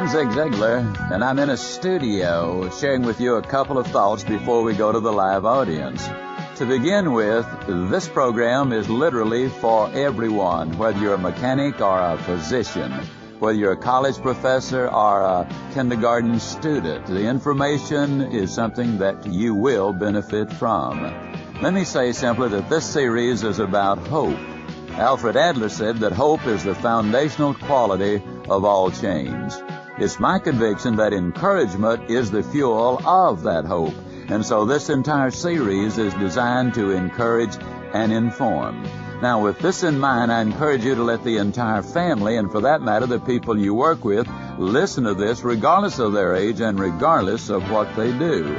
I'm Zig Ziglar, and I'm in a studio sharing with you a couple of thoughts before we go to the live audience. To begin with, this program is literally for everyone, whether you're a mechanic or a physician, whether you're a college professor or a kindergarten student. The information is something that you will benefit from. Let me say simply that this series is about hope. Alfred Adler said that hope is the foundational quality of all change. It's my conviction that encouragement is the fuel of that hope. And so this entire series is designed to encourage and inform. Now, with this in mind, I encourage you to let the entire family, and for that matter, the people you work with, listen to this regardless of their age and regardless of what they do.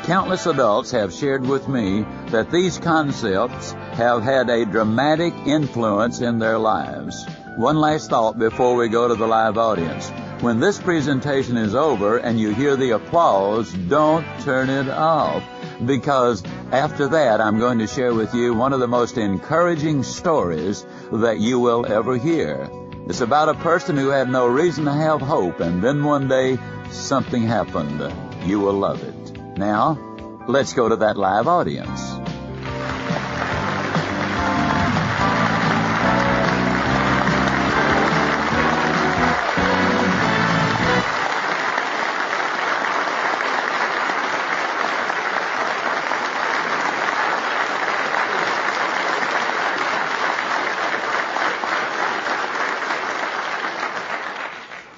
Countless adults have shared with me that these concepts have had a dramatic influence in their lives. One last thought before we go to the live audience. When this presentation is over and you hear the applause, don't turn it off, because after that I'm going to share with you one of the most encouraging stories that you will ever hear. It's about a person who had no reason to have hope, and then one day something happened. You will love it. Now, let's go to that live audience.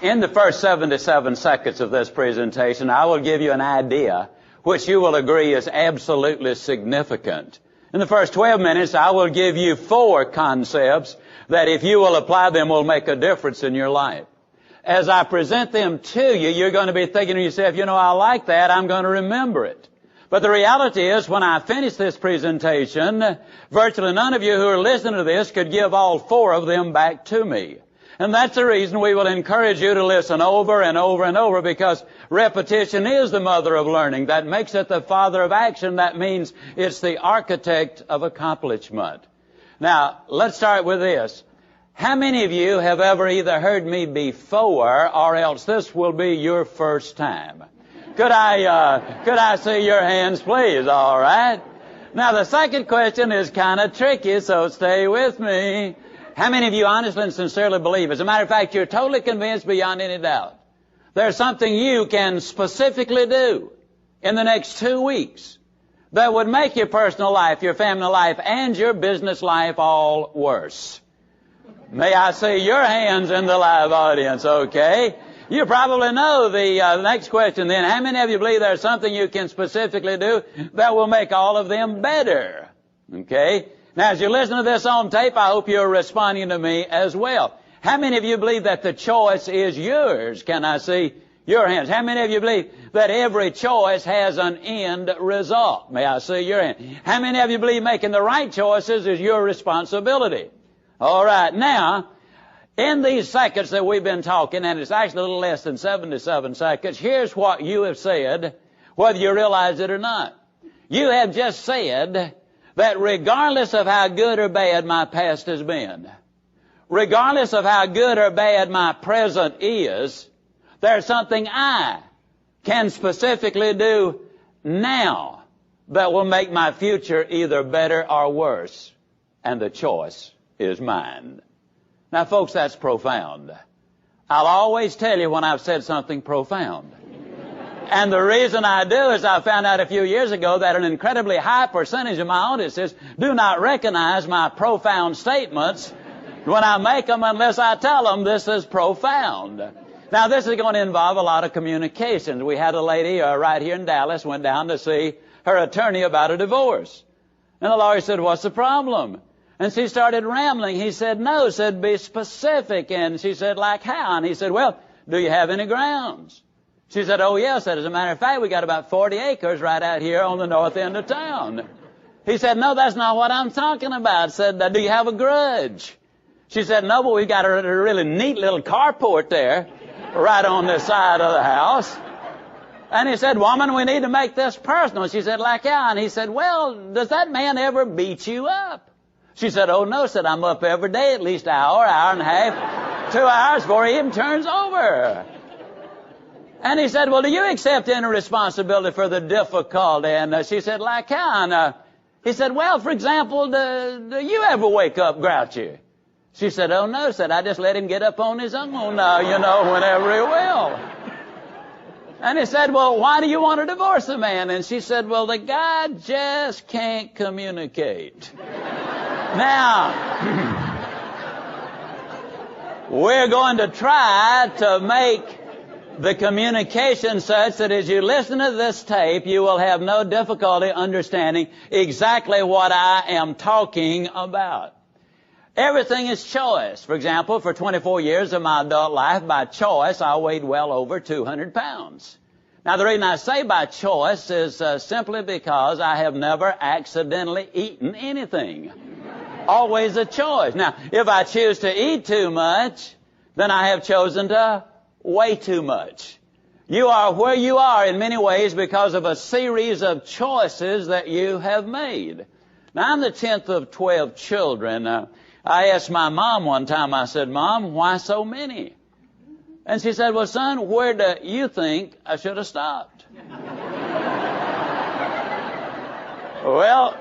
In the first 77 seconds of this presentation, I will give you an idea which you will agree is absolutely significant. In the first 12 minutes, I will give you 4 concepts that, if you will apply them, will make a difference in your life. As I present them to you, you're going to be thinking to yourself, I like that, I'm going to remember it. But the reality is, when I finish this presentation, virtually none of you who are listening to this could give all 4 of them back to me. And that's the reason we will encourage you to listen over and over and over, because repetition is the mother of learning. That makes it the father of action. That means it's the architect of accomplishment. Now, let's start with this. How many of you have ever either heard me before, or else this will be your first time? Could I see your hands, please? All right. Now, the second question is kind of tricky, so stay with me. How many of you honestly and sincerely believe, as a matter of fact, you're totally convinced beyond any doubt, there's something you can specifically do in the next 2 weeks that would make your personal life, your family life, and your business life all worse? May I see your hands in the live audience, okay? You probably know the next question then. How many of you believe there's something you can specifically do that will make all of them better? Okay? Now, as you listen to this on tape, I hope you're responding to me as well. How many of you believe that the choice is yours? Can I see your hands? How many of you believe that every choice has an end result? May I see your hand? How many of you believe making the right choices is your responsibility? All right. Now, in these seconds that we've been talking, and it's actually a little less than 77 seconds, here's what you have said, whether you realize it or not. You have just said that regardless of how good or bad my past has been, regardless of how good or bad my present is, there's something I can specifically do now that will make my future either better or worse, and the choice is mine. Now, folks, that's profound. I'll always tell you when I've said something profound. And the reason I do is I found out a few years ago that an incredibly high percentage of my audiences do not recognize my profound statements when I make them unless I tell them this is profound. Now, this is going to involve a lot of communications. We had a lady right here in Dallas went down to see her attorney about a divorce. And the lawyer said, "What's the problem?" And she started rambling. He said, "No," said, "be specific." And she said, "Like how?" And he said, "Well, do you have any grounds?" She said, "Oh, yes." Said, "As a matter of fact, we got about 40 acres right out here on the north end of town." He said, "No, that's not what I'm talking about." Said, "Do you have a grudge?" She said, "No, but we've got a really neat little carport there right on the side of the house." And he said, "Woman, we need to make this personal." She said, "Like how?" And he said, "Well, does that man ever beat you up?" She said, "Oh, no." Said, "I'm up every day at least an hour, hour and a half, 2 hours before he even turns over." And he said, well, do you accept any responsibility for the difficulty? And she said, like how? And he said, well, for example, do you ever wake up grouchy? She said, oh, no. Said, I just let him get up on his own, whenever he will. And he said, well, why do you want to divorce the man? And she said, well, the guy just can't communicate. Now, we're going to try to make the communication such that as you listen to this tape, you will have no difficulty understanding exactly what I am talking about. Everything is choice. For example, for 24 years of my adult life, by choice, I weighed well over 200 pounds. Now, the reason I say by choice is simply because I have never accidentally eaten anything. Always a choice. Now, if I choose to eat too much, then I have chosen to weigh too much. You are where you are in many ways because of a series of choices that you have made. Now, I'm the 10th of 12 children. I asked my mom one time, I said, Mom, why so many? And she said, well, son, where do you think I should have stopped? Well,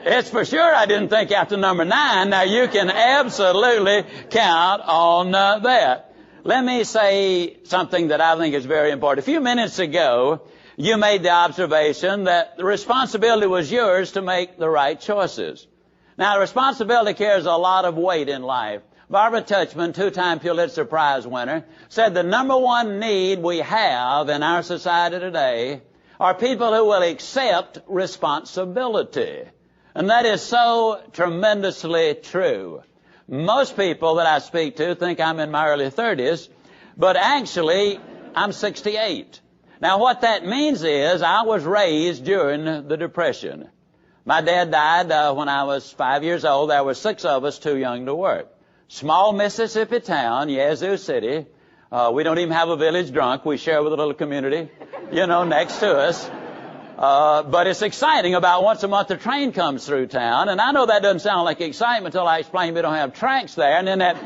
it's for sure I didn't think after number 9. Now, you can absolutely count on that. Let me say something that I think is very important. A few minutes ago, you made the observation that the responsibility was yours to make the right choices. Now, responsibility carries a lot of weight in life. Barbara Tuchman, 2-time Pulitzer Prize winner, said the number one need we have in our society today are people who will accept responsibility. And that is so tremendously true. Most people that I speak to think I'm in my early 30s, but actually I'm 68. Now, what that means is I was raised during the Depression. My dad died when I was 5 years old. There were 6 of us too young to work. Small Mississippi town, Yazoo City. We don't even have a village drunk. We share with a little community, next to us. But it's exciting. About once a month the train comes through town. And I know that doesn't sound like excitement until I explain we don't have tracks there. And then that,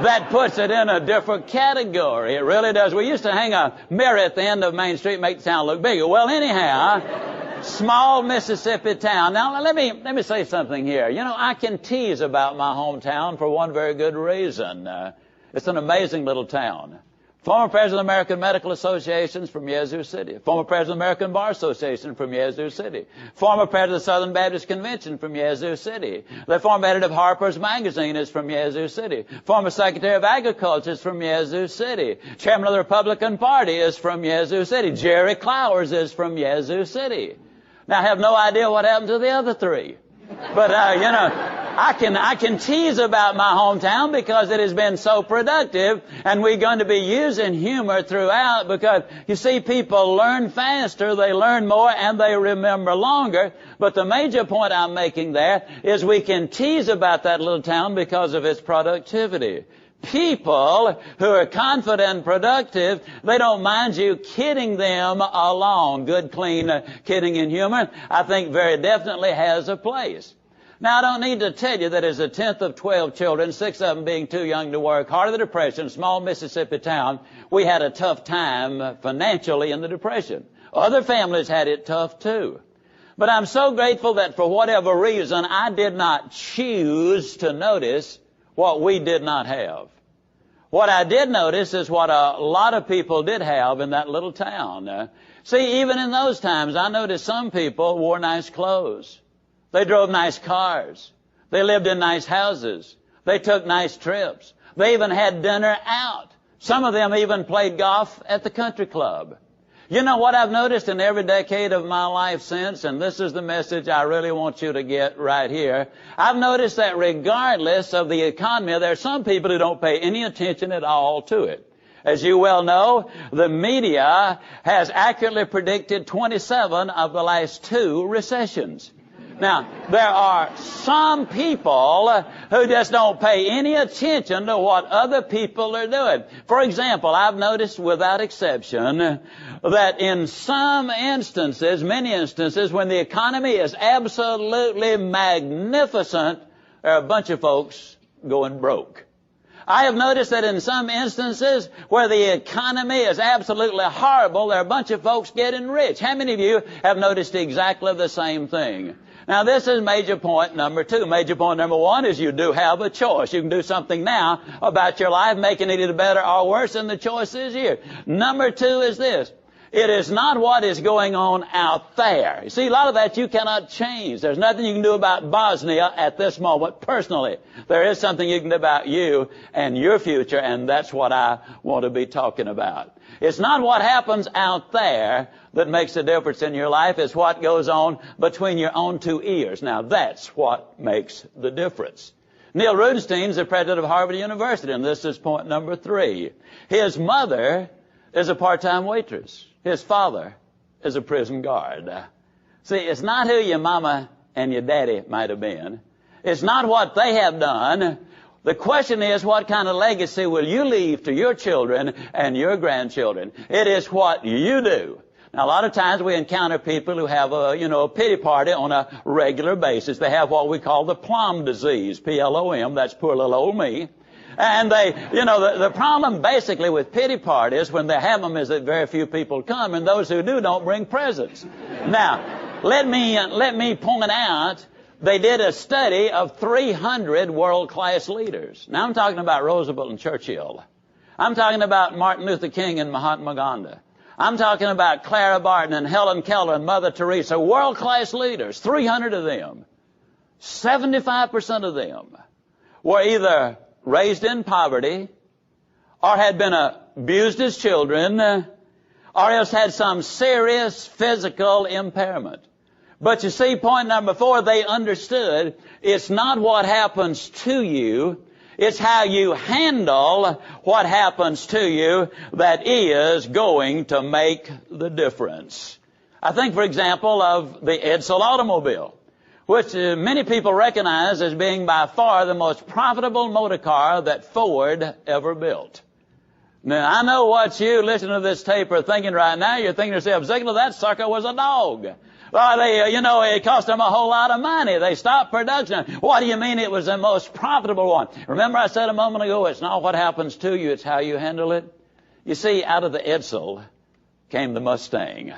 that puts it in a different category. It really does. We used to hang a mirror at the end of Main Street, make the town look bigger. Well, anyhow, small Mississippi town. Now, let me say something here. I can tease about my hometown for one very good reason. It's an amazing little town. Former President of the American Medical Association is from Yazoo City. Former President of the American Bar Association from Yazoo City. Former President of the Southern Baptist Convention from Yazoo City. The former editor of Harper's Magazine is from Yazoo City. Former Secretary of Agriculture is from Yazoo City. Chairman of the Republican Party is from Yazoo City. Jerry Clowers is from Yazoo City. Now, I have no idea what happened to the other 3. But, I can tease about my hometown because it has been so productive, and we're going to be using humor throughout because, you see, people learn faster, they learn more, and they remember longer. But the major point I'm making there is we can tease about that little town because of its productivity. People who are confident and productive, they don't mind you kidding them along. Good, clean kidding and humor, I think, very definitely has a place. Now, I don't need to tell you that as a 10th of 12 children, 6 of them being too young to work, heart of the Depression, small Mississippi town, we had a tough time financially in the Depression. Other families had it tough too. But I'm so grateful that for whatever reason, I did not choose to notice what we did not have. What I did notice is what a lot of people did have in that little town. See, even in those times, I noticed some people wore nice clothes. They drove nice cars. They lived in nice houses. They took nice trips. They even had dinner out. Some of them even played golf at the country club. You know what I've noticed in every decade of my life since, and this is the message I really want you to get right here. I've noticed that regardless of the economy, there are some people who don't pay any attention at all to it. As you well know, the media has accurately predicted 27 of the last 2 recessions. Now, there are some people who just don't pay any attention to what other people are doing. For example, I've noticed without exception that in some instances, many instances, when the economy is absolutely magnificent, there are a bunch of folks going broke. I have noticed that in some instances where the economy is absolutely horrible, there are a bunch of folks getting rich. How many of you have noticed exactly the same thing? Now, this is major point number 2. Major point number 1 is you do have a choice. You can do something now about your life, making it either better or worse, and the choice is here. Number 2 is this. It is not what is going on out there. You see, a lot of that you cannot change. There's nothing you can do about Bosnia at this moment personally. There is something you can do about you and your future, and that's what I want to be talking about. It's not what happens out there that makes a difference in your life. It's what goes on between your own 2 ears. Now, that's what makes the difference. Neil Rudenstein is the president of Harvard University, and this is point number 3. His mother is a part-time waitress. His father is a prison guard. See, it's not who your mama and your daddy might have been. It's not what they have done. The question is, what kind of legacy will you leave to your children and your grandchildren? It is what you do. Now, a lot of times we encounter people who have a pity party on a regular basis. They have what we call the plum disease, P-L-O-M. That's poor little old me. And the problem basically with pity parties when they have them is that very few people come, and those who do don't bring presents. Now, let me point out, they did a study of 300 world-class leaders. Now, I'm talking about Roosevelt and Churchill. I'm talking about Martin Luther King and Mahatma Gandhi. I'm talking about Clara Barton and Helen Keller and Mother Teresa, world-class leaders, 300 of them. 75% of them were either raised in poverty, or had been abused as children, or else had some serious physical impairment. But you see, point number 4, they understood it's not what happens to you, it's how you handle what happens to you that is going to make the difference. I think, for example, of the Edsel automobile, which many people recognize as being by far the most profitable motor car that Ford ever built. Now, I know what you listening to this tape are thinking right now. You're thinking to yourself, Ziglar, that sucker was a dog. Well, it cost them a whole lot of money. They stopped production. What do you mean it was the most profitable one? Remember I said a moment ago, it's not what happens to you, it's how you handle it. You see, out of the Edsel came the Mustang.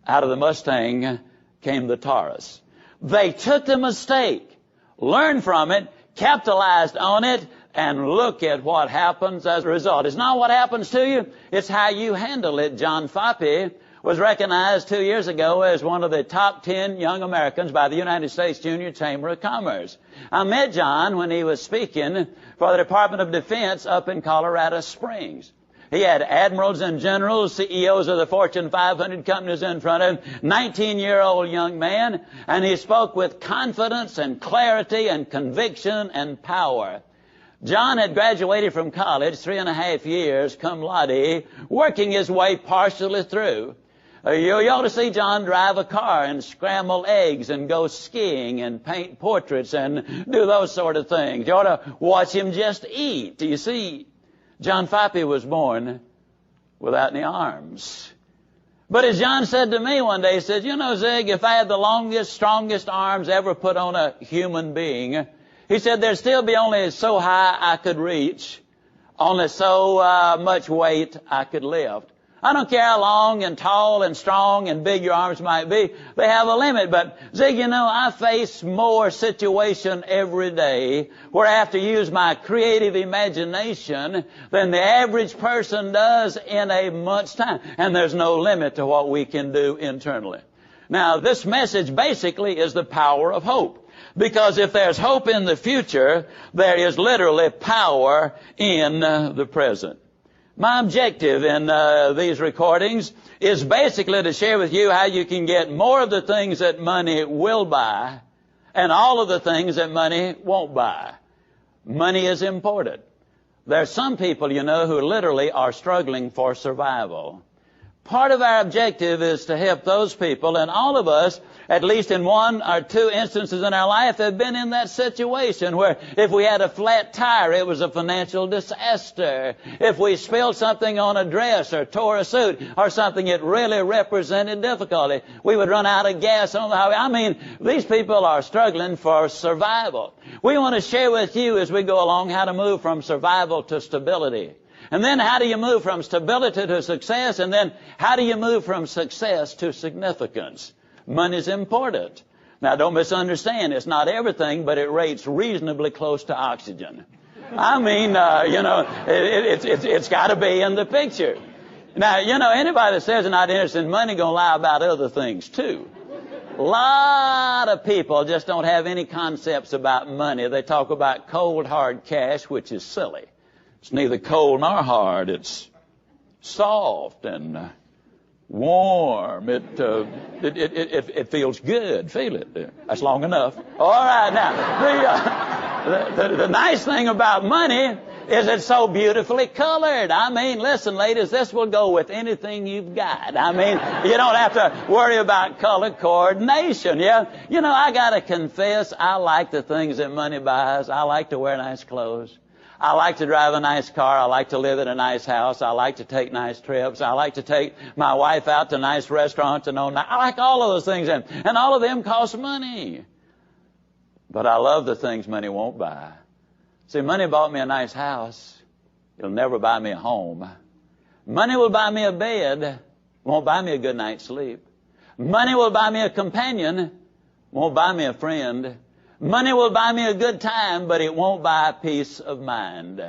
Out of the Mustang came the Taurus. They took the mistake, learned from it, capitalized on it, and look at what happens as a result. It's not what happens to you, it's how you handle it. John Foppe was recognized 2 years ago as one of the top 10 young Americans by the United States Junior Chamber of Commerce. I met John when he was speaking for the Department of Defense up in Colorado Springs. He had admirals and generals, CEOs of the Fortune 500 companies in front of him, 19-year-old young man, and he spoke with confidence and clarity and conviction and power. John had graduated from college 3.5 years, cum laude, working his way partially through. You ought to see John drive a car and scramble eggs and go skiing and paint portraits and do those sort of things. You ought to watch him just eat. You see, John Foppe was born without any arms. But as John said to me one day, he said, Zig, if I had the longest, strongest arms ever put on a human being, he said, there'd still be only so high I could reach, only so much weight I could lift. I don't care how long and tall and strong and big your arms might be. They have a limit. But, Zig, I face more situation every day where I have to use my creative imagination than the average person does in a month's time. And there's no limit to what we can do internally. Now, this message basically is the power of hope. Because if there's hope in the future, there is literally power in the present. My objective in these recordings is basically to share with you how you can get more of the things that money will buy and all of the things that money won't buy. Money is important. There are some people, who literally are struggling for survival. Part of our objective is to help those people, and all of us, at least in one or two instances in our life, have been in that situation where if we had a flat tire, it was a financial disaster. If we spilled something on a dress or tore a suit or something, it really represented difficulty. We would run out of gas on the highway. I mean, these people are struggling for survival. We want to share with you as we go along how to move from survival to stability. And then how do you move from stability to success? And then how do you move from success to significance? Money's important. Now, don't misunderstand. It's not everything, but it rates reasonably close to oxygen. I mean, it's got to be in the picture. Now, anybody that says they're not interested in money going to lie about other things, too. A lot of people just don't have any concepts about money. They talk about cold, hard cash, which is silly. It's neither cold nor hard. It's soft and warm. It feels good. Feel it. That's long enough. All right, now, the nice thing about money is it's so beautifully colored. I mean, listen, ladies, this will go with anything you've got. I mean, you don't have to worry about color coordination, yeah? I got to confess, I like the things that money buys. I like to wear nice clothes. I like to drive a nice car. I like to live in a nice house. I like to take nice trips. I like to take my wife out to nice restaurants and all that. I like all of those things, and all of them cost money. But I love the things money won't buy. See, money bought me a nice house. It'll never buy me a home. Money will buy me a bed. Won't buy me a good night's sleep. Money will buy me a companion. Won't buy me a friend. Money will buy me a good time, but it won't buy peace of mind.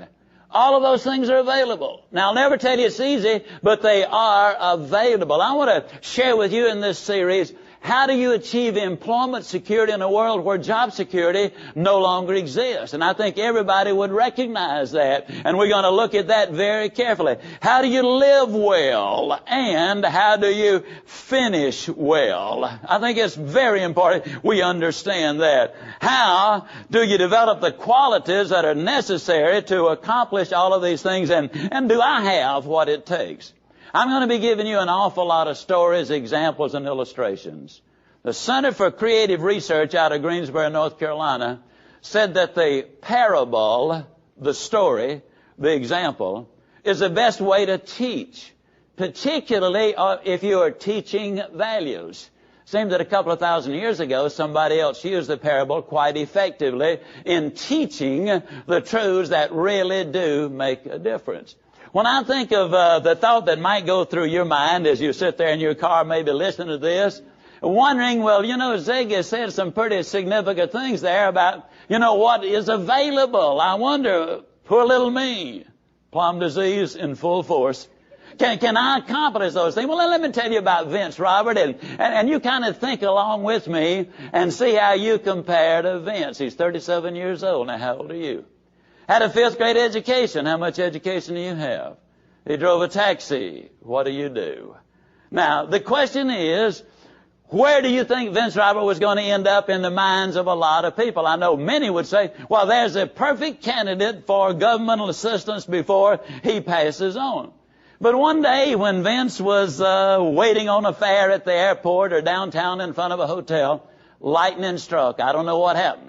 All of those things are available. Now, I'll never tell you it's easy, but they are available. I want to share with you in this series, how do you achieve employment security in a world where job security no longer exists? And I think everybody would recognize that. And we're going to look at that very carefully. How do you live well? And how do you finish well? I think it's very important we understand that. How do you develop the qualities that are necessary to accomplish all of these things? And do I have what it takes? I'm going to be giving you an awful lot of stories, examples, and illustrations. The Center for Creative Research out of Greensboro, North Carolina, said that the parable, the story, the example, is the best way to teach, particularly if you are teaching values. It seems that a couple of thousand years ago, somebody else used the parable quite effectively in teaching the truths that really do make a difference. When I think of the thought that might go through your mind as you sit there in your car maybe listening to this, wondering, well, Zig said some pretty significant things there about, what is available. I wonder, poor little me, plum disease in full force. Can I accomplish those things? Well, let me tell you about Vince Robert, and you kind of think along with me and see how you compare to Vince. He's 37 years old. Now, how old are you? Had a 5th grade education. How much education do you have? He drove a taxi. What do you do? Now, the question is, where do you think Vince Robert was going to end up in the minds of a lot of people? I know many would say, well, there's a perfect candidate for governmental assistance before he passes on. But one day when Vince was waiting on a fare at the airport or downtown in front of a hotel, lightning struck. I don't know what happened.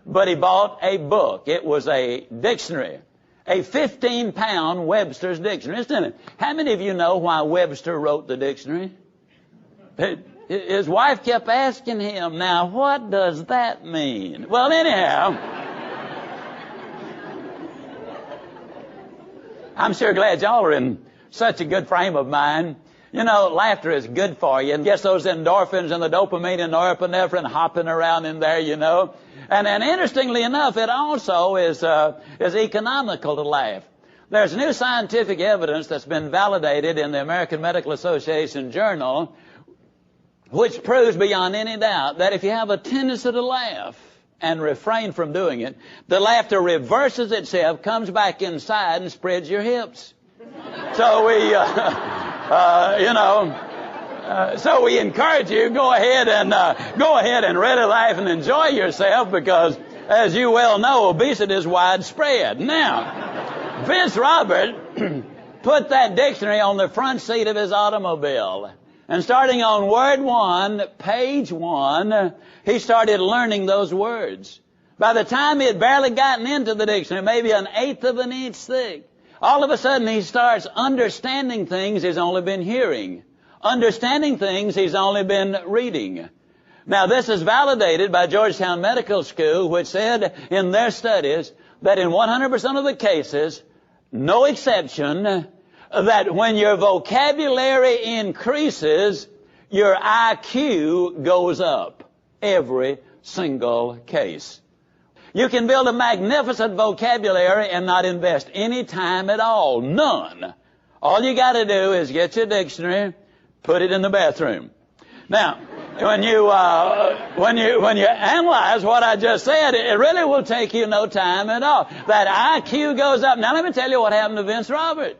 But he bought a book. It was a dictionary, a 15-pound Webster's dictionary. Isn't it? How many of you know why Webster wrote the dictionary? His wife kept asking him, now, what does that mean? Well, anyhow, I'm sure glad y'all are in such a good frame of mind. Laughter is good for you. And gets those endorphins and the dopamine and norepinephrine hopping around in there, And interestingly enough, it also is economical to laugh. There's new scientific evidence that's been validated in the American Medical Association journal, which proves beyond any doubt that if you have a tendency to laugh and refrain from doing it, the laughter reverses itself, comes back inside, and spreads your hips. So so we encourage you, go ahead and really laugh and enjoy yourself because, as you well know, obesity is widespread. Now, Vince Robert put that dictionary on the front seat of his automobile. And starting on word 1, page 1, he started learning those words. By the time he had barely gotten into the dictionary, maybe an eighth of an inch thick, all of a sudden he starts understanding things he's only been hearing. Understanding things he's only been reading. Now this is validated by Georgetown Medical School, which said in their studies that in 100% of the cases, no exception, that when your vocabulary increases, your IQ goes up. Every single case. You can build a magnificent vocabulary and not invest any time at all. None. All you got to do is get your dictionary, put it in the bathroom. Now, when you analyze what I just said, it really will take you no time at all. That IQ goes up. Now let me tell you what happened to Vince Robert.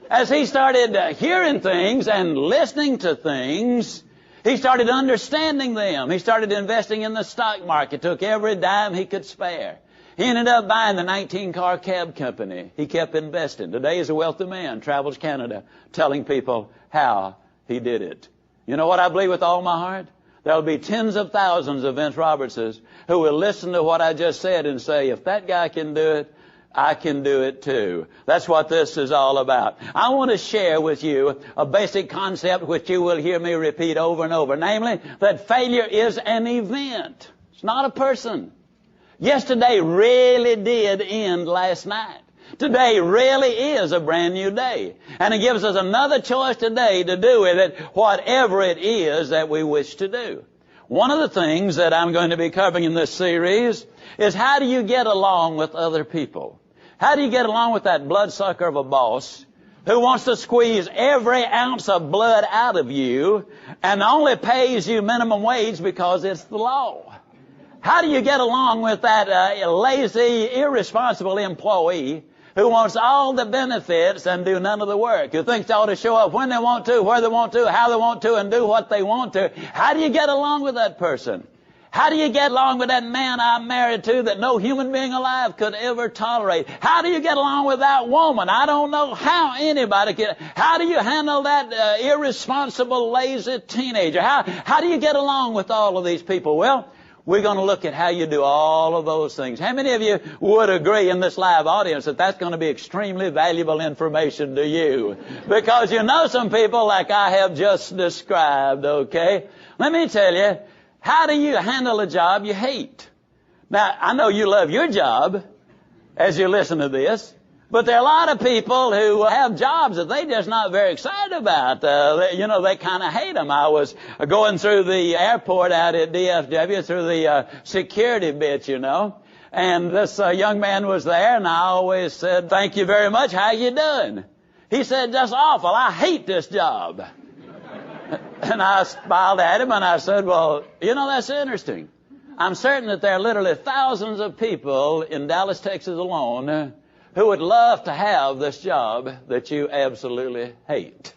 As he started hearing things and listening to things, he started understanding them. He started investing in the stock market, took every dime he could spare. He ended up buying the 19-car cab company. He kept investing. Today he's a wealthy man, travels Canada, telling people how he did it. You know what I believe with all my heart? There'll be tens of thousands of Vince Robertses who will listen to what I just said and say, if that guy can do it, I can do it too. That's what this is all about. I want to share with you a basic concept which you will hear me repeat over and over. Namely, that failure is an event. It's not a person. Yesterday really did end last night. Today really is a brand new day. And it gives us another choice today to do with it whatever it is that we wish to do. One of the things that I'm going to be covering in this series is how do you get along with other people? How do you get along with that bloodsucker of a boss who wants to squeeze every ounce of blood out of you and only pays you minimum wage because it's the law? How do you get along with that lazy, irresponsible employee who wants all the benefits and do none of the work, who thinks they ought to show up when they want to, where they want to, how they want to, and do what they want to? How do you get along with that person? How do you get along with that man I'm married to that no human being alive could ever tolerate? How do you get along with that woman? I don't know how anybody can. How do you handle that irresponsible, lazy teenager? How do you get along with all of these people? Well, we're going to look at how you do all of those things. How many of you would agree in this live audience that that's going to be extremely valuable information to you? Because you know some people like I have just described, okay? Let me tell you, how do you handle a job you hate? Now, I know you love your job as you listen to this, but there are a lot of people who have jobs that they're just not very excited about. They kind of hate them. I was going through the airport out at DFW, through the security bit, and this young man was there, and I always said, "Thank you very much. How you doing?" He said, "Just awful. I hate this job." And I smiled at him and I said, "Well, that's interesting. I'm certain that there are literally thousands of people in Dallas, Texas alone who would love to have this job that you absolutely hate."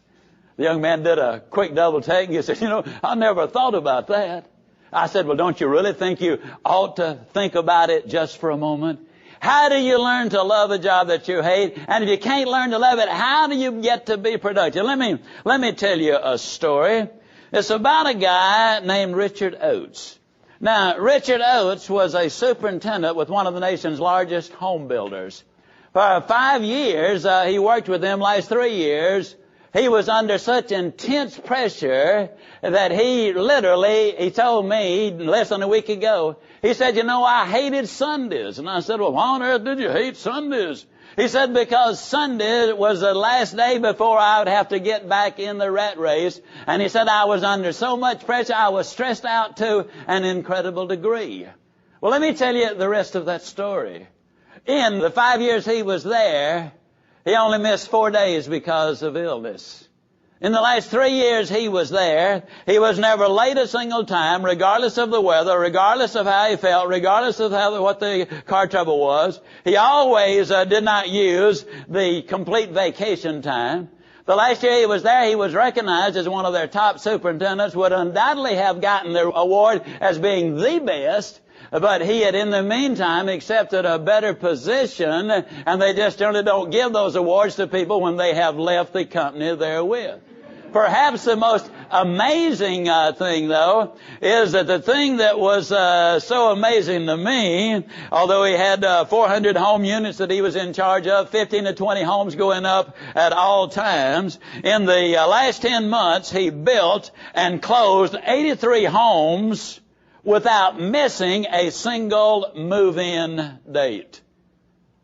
The young man did a quick double take and he said, "I never thought about that." I said, "Well, don't you really think you ought to think about it just for a moment? How do you learn to love a job that you hate? And if you can't learn to love it, how do you get to be productive?" Let me tell you a story. It's about a guy named Richard Oates. Now, Richard Oates was a superintendent with one of the nation's largest home builders. For 5 years, he worked with them. Last 3 years, he was under such intense pressure that he told me less than a week ago, he said, "I hated Sundays." And I said, "Well, why on earth did you hate Sundays?" He said, "Because Sunday was the last day before I would have to get back in the rat race." And he said, "I was under so much pressure, I was stressed out to an incredible degree." Well, let me tell you the rest of that story. In the 5 years he was there, he only missed 4 days because of illness. In the last 3 years he was there, he was never late a single time, regardless of the weather, regardless of how he felt, regardless of what the car trouble was. He always did not use the complete vacation time. The last year he was there, he was recognized as one of their top superintendents, would undoubtedly have gotten the award as being the best, But he had in the meantime accepted a better position, and they just generally don't give those awards to people when they have left the company they're with. Perhaps the most amazing thing, though, is that the thing that was so amazing to me, although he had 400 home units that he was in charge of, 15 to 20 homes going up at all times, in the last 10 months he built and closed 83 homes without missing a single move-in date.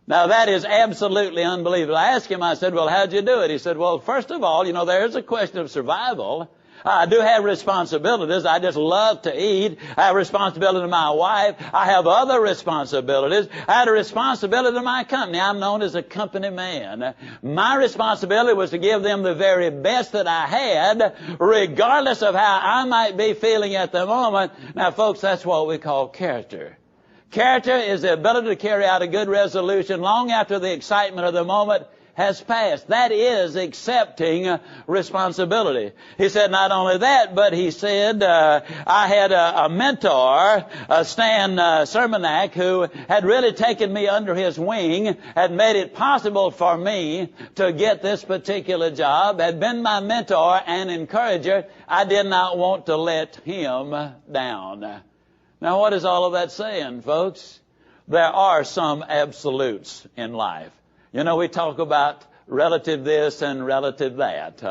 Now, that is absolutely unbelievable. I asked him, I said, well, how'd you do it? He said, well, first of all, there's a question of survival. I do have responsibilities. I just love to eat. I have responsibility to my wife. I have other responsibilities. I had a responsibility to my company. I'm known as a company man. My responsibility was to give them the very best that I had, regardless of how I might be feeling at the moment. Now, folks, that's what we call character. Character is the ability to carry out a good resolution long after the excitement of the moment has passed. That is accepting responsibility. He said not only that, but he said, I had a mentor, Stan Sermonak, who had really taken me under his wing, had made it possible for me to get this particular job, had been my mentor and encourager. I did not want to let him down. Now, what is all of that saying, folks? There are some absolutes in life. We talk about relative this and relative that.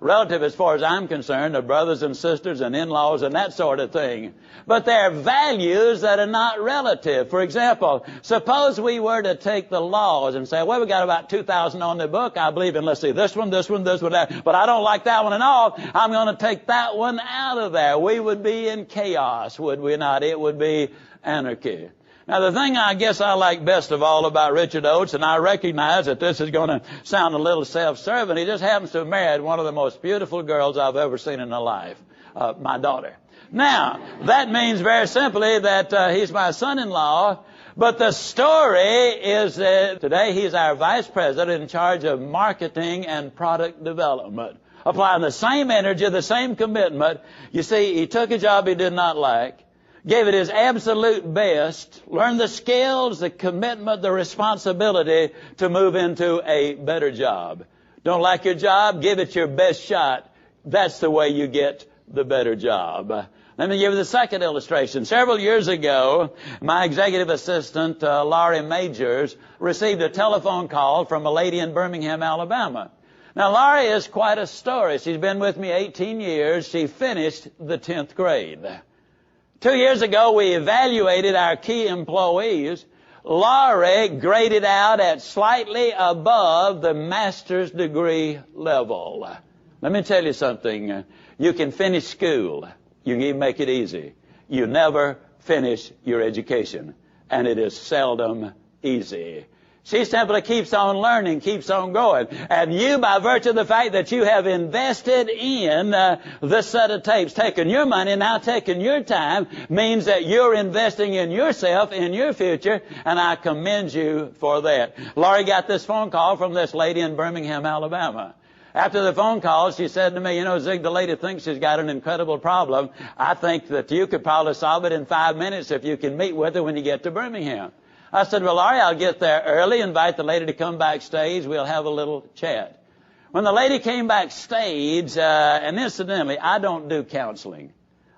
Relative as far as I'm concerned are brothers and sisters and in-laws and that sort of thing. But there are values that are not relative. For example, suppose we were to take the laws and say, well, we got about 2,000 on the book. I believe in, let's see, this one, that. But I don't like that one at all. I'm going to take that one out of there. We would be in chaos, would we not? It would be anarchy. Now, the thing I guess I like best of all about Richard Oates, and I recognize that this is going to sound a little self-serving, he just happens to have married one of the most beautiful girls I've ever seen in my life, my daughter. Now, that means very simply that he's my son-in-law, but the story is that today he's our vice president in charge of marketing and product development, applying the same energy, the same commitment. You see, he took a job he did not like, gave it his absolute best, learned the skills, the commitment, the responsibility to move into a better job. Don't like your job? Give it your best shot. That's the way you get the better job. Let me give you the second illustration. Several years ago, my executive assistant, Laurie Majors, received a telephone call from a lady in Birmingham, Alabama. Now, Laurie is quite a story. She's been with me 18 years. She finished the 10th grade. 2 years ago, we evaluated our key employees. Laurie graded out at slightly above the master's degree level. Let me tell you something. You can finish school. You can even make it easy. You never finish your education. And it is seldom easy. She simply keeps on learning, keeps on growing. And you, by virtue of the fact that you have invested in this set of tapes, taken your money, now taken your time, means that you're investing in yourself, in your future, and I commend you for that. Laurie got this phone call from this lady in Birmingham, Alabama. After the phone call, she said to me, Zig, the lady thinks she's got an incredible problem. I think that you could probably solve it in 5 minutes if you can meet with her when you get to Birmingham. I said, well, Laurie, I'll get there early, invite the lady to come backstage, we'll have a little chat. When the lady came backstage, and incidentally, I don't do counseling.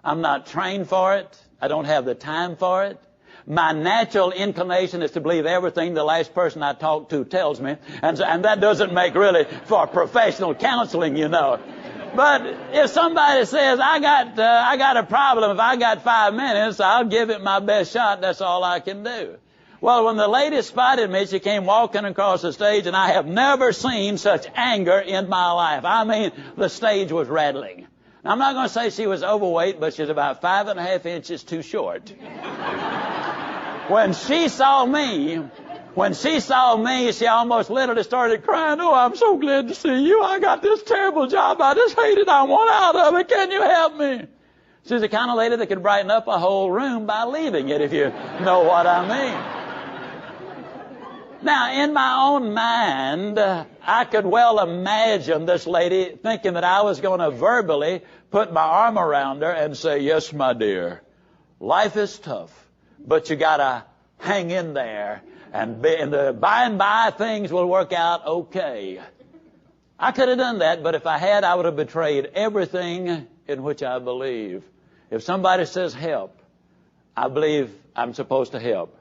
I'm not trained for it. I don't have the time for it. My natural inclination is to believe everything the last person I talk to tells me, and that doesn't make really for professional counseling, But if somebody says, I got a problem, if I got 5 minutes, I'll give it my best shot. That's all I can do. Well, when the lady spotted me, she came walking across the stage, and I have never seen such anger in my life. I mean, the stage was rattling. Now, I'm not going to say she was overweight, but she's about 5.5 inches too short. When she saw me, she almost literally started crying. Oh, I'm so glad to see you. I got this terrible job. I just hate it. I want out of it. Can you help me? She's the kind of lady that could brighten up a whole room by leaving it, if you know what I mean. Now, in my own mind, I could well imagine this lady thinking that I was going to verbally put my arm around her and say, yes, my dear, life is tough. but you gotta hang in there, and by and by things will work out okay. I could have done that, but if I had, I would have betrayed everything in which I believe. If somebody says help, I believe I'm supposed to help.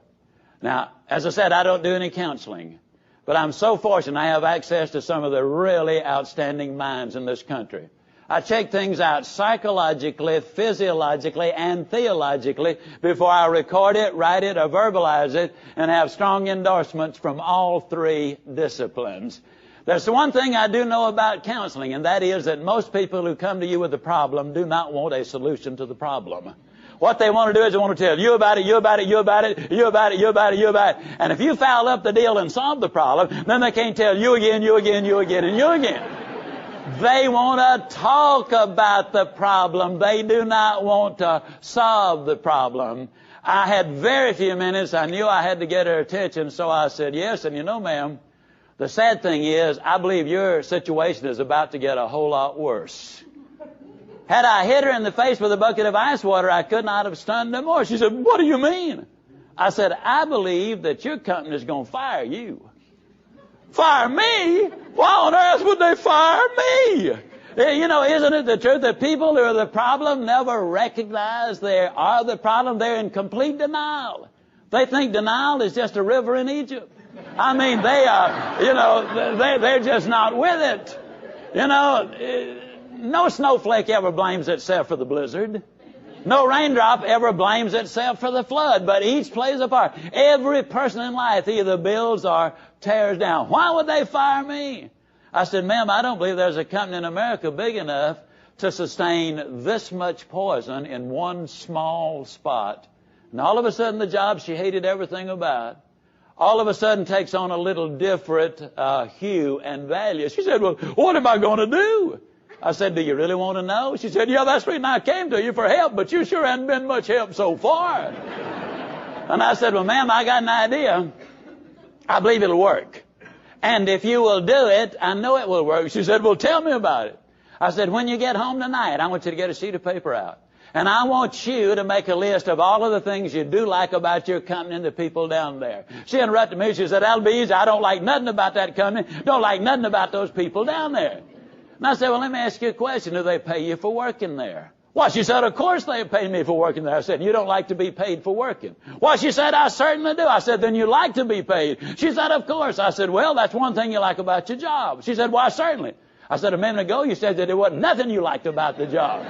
Now, as I said, I don't do any counseling, but I'm so fortunate I have access to some of the really outstanding minds in this country. I check things out psychologically, physiologically, and theologically before I record it, write it, or verbalize it, and have strong endorsements from all three disciplines. There's one thing I do know about counseling, and that is that most people who come to you with a problem do not want a solution to the problem. What they want to do is they want to tell you about it, you about it, you about it, you about it, you about it, you about it. And if you foul up the deal and solve the problem, then they can't tell you again, you again, you again, and you again. They want to talk about the problem. They do not want to solve the problem. I had very few minutes. I knew I had to get her attention, so I said, yes, and you know, ma'am, the sad thing is, I believe your situation is about to get a whole lot worse. Had I hit her in the face with a bucket of ice water, I could not have stunned her more. She said, what do you mean? I said, I believe that your company is going to fire you. Fire me? Why on earth would they fire me? You know, isn't it the truth that people who are the problem never recognize they are the problem? They're in complete denial. They think denial is just a river in Egypt. I mean, they are, you know, they're just not with it. You know, no snowflake ever blames itself for the blizzard. No raindrop ever blames itself for the flood, but each plays a part. Every person in life either builds or tears down. Why would they fire me? I said, ma'am, I don't believe there's a company in America big enough to sustain this much poison in one small spot. And all of a sudden, the job she hated everything about, all of a sudden takes on a little different hue and value. She said, well, what am I going to do? I said, do you really want to know? She said, yeah, that's the reason I came to you for help, but you sure haven't been much help so far. And I said, well, ma'am, I got an idea. I believe it'll work. And if you will do it, I know it will work. She said, well, tell me about it. I said, when you get home tonight, I want you to get a sheet of paper out. And I want you to make a list of all of the things you do like about your company and the people down there. She interrupted me. She said, that'll be easy. I don't like nothing about that company. Don't like nothing about those people down there. And I said, well, let me ask you a question. Do they pay you for working there? Well, she said, of course they pay me for working there. I said, you don't like to be paid for working. Well, she said, I certainly do. I said, then you like to be paid. She said, of course. I said, well, that's one thing you like about your job. She said, why, certainly. I said, a minute ago you said that there wasn't nothing you liked about the job.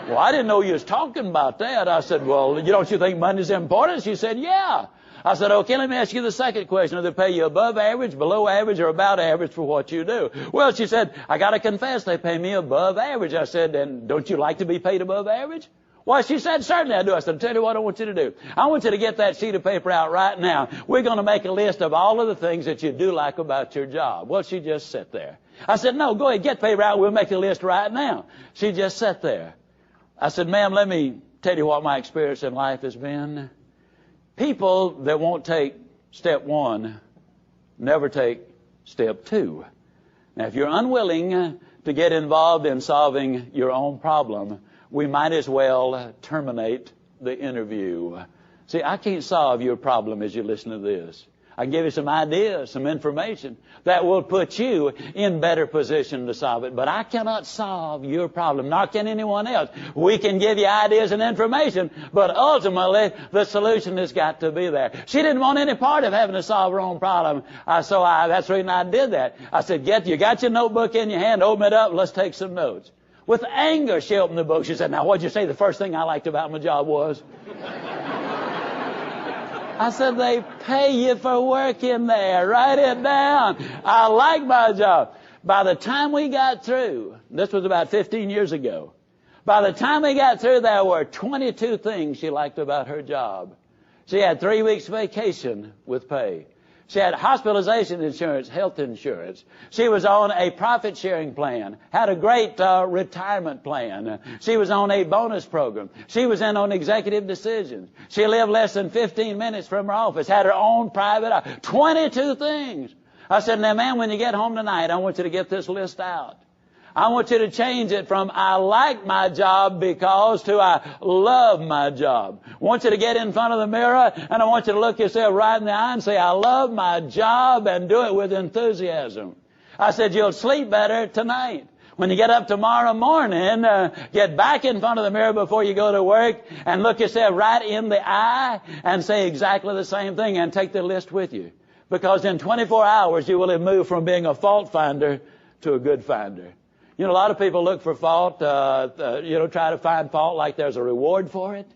Well, I didn't know you was talking about that. I said, well, don't you think money's important? She said, yeah. I said, okay, let me ask you the second question. Do they pay you above average, below average, or about average for what you do? Well, she said, I got to confess, they pay me above average. I said, and don't you like to be paid above average? Well, she said, certainly I do. I said, I'll tell you what I want you to do. I want you to get that sheet of paper out right now. We're going to make a list of all of the things that you do like about your job. Well, she just sat there. I said, no, go ahead, get paper out. We'll make a list right now. She just sat there. I said, ma'am, let me tell you what my experience in life has been. People that won't take step one never take step two. Now, if you're unwilling to get involved in solving your own problem, we might as well terminate the interview. See, I can't solve your problem as you listen to this. I can give you some ideas, some information that will put you in better position to solve it. But I cannot solve your problem, nor can anyone else. We can give you ideas and information, but ultimately the solution has got to be there. She didn't want any part of having to solve her own problem, so that's the reason I did that. I said, you got your notebook in your hand, open it up, let's take some notes. With anger, she opened the book. She said, now, what'd you say the first thing I liked about my job was? I said, they pay you for working there. Write it down. I like my job. By the time we got through, this was about 15 years ago, by the time we got through, there were 22 things she liked about her job. She had 3 weeks vacation with pay. She had hospitalization insurance, health insurance. She was on a profit-sharing plan, had a great retirement plan. She was on a bonus program. She was in on executive decisions. She lived less than 15 minutes from her office, had her own private 22 things. I said, now, ma'am, when you get home tonight, I want you to get this list out. I want you to change it from I like my job because to I love my job. I want you to get in front of the mirror and I want you to look yourself right in the eye and say, I love my job, and do it with enthusiasm. I said, you'll sleep better tonight. When you get up tomorrow morning, get back in front of the mirror before you go to work and look yourself right in the eye and say exactly the same thing, and take the list with you. Because in 24 hours you will have moved from being a fault finder to a good finder. You know, a lot of people look for fault, try to find fault like there's a reward for it.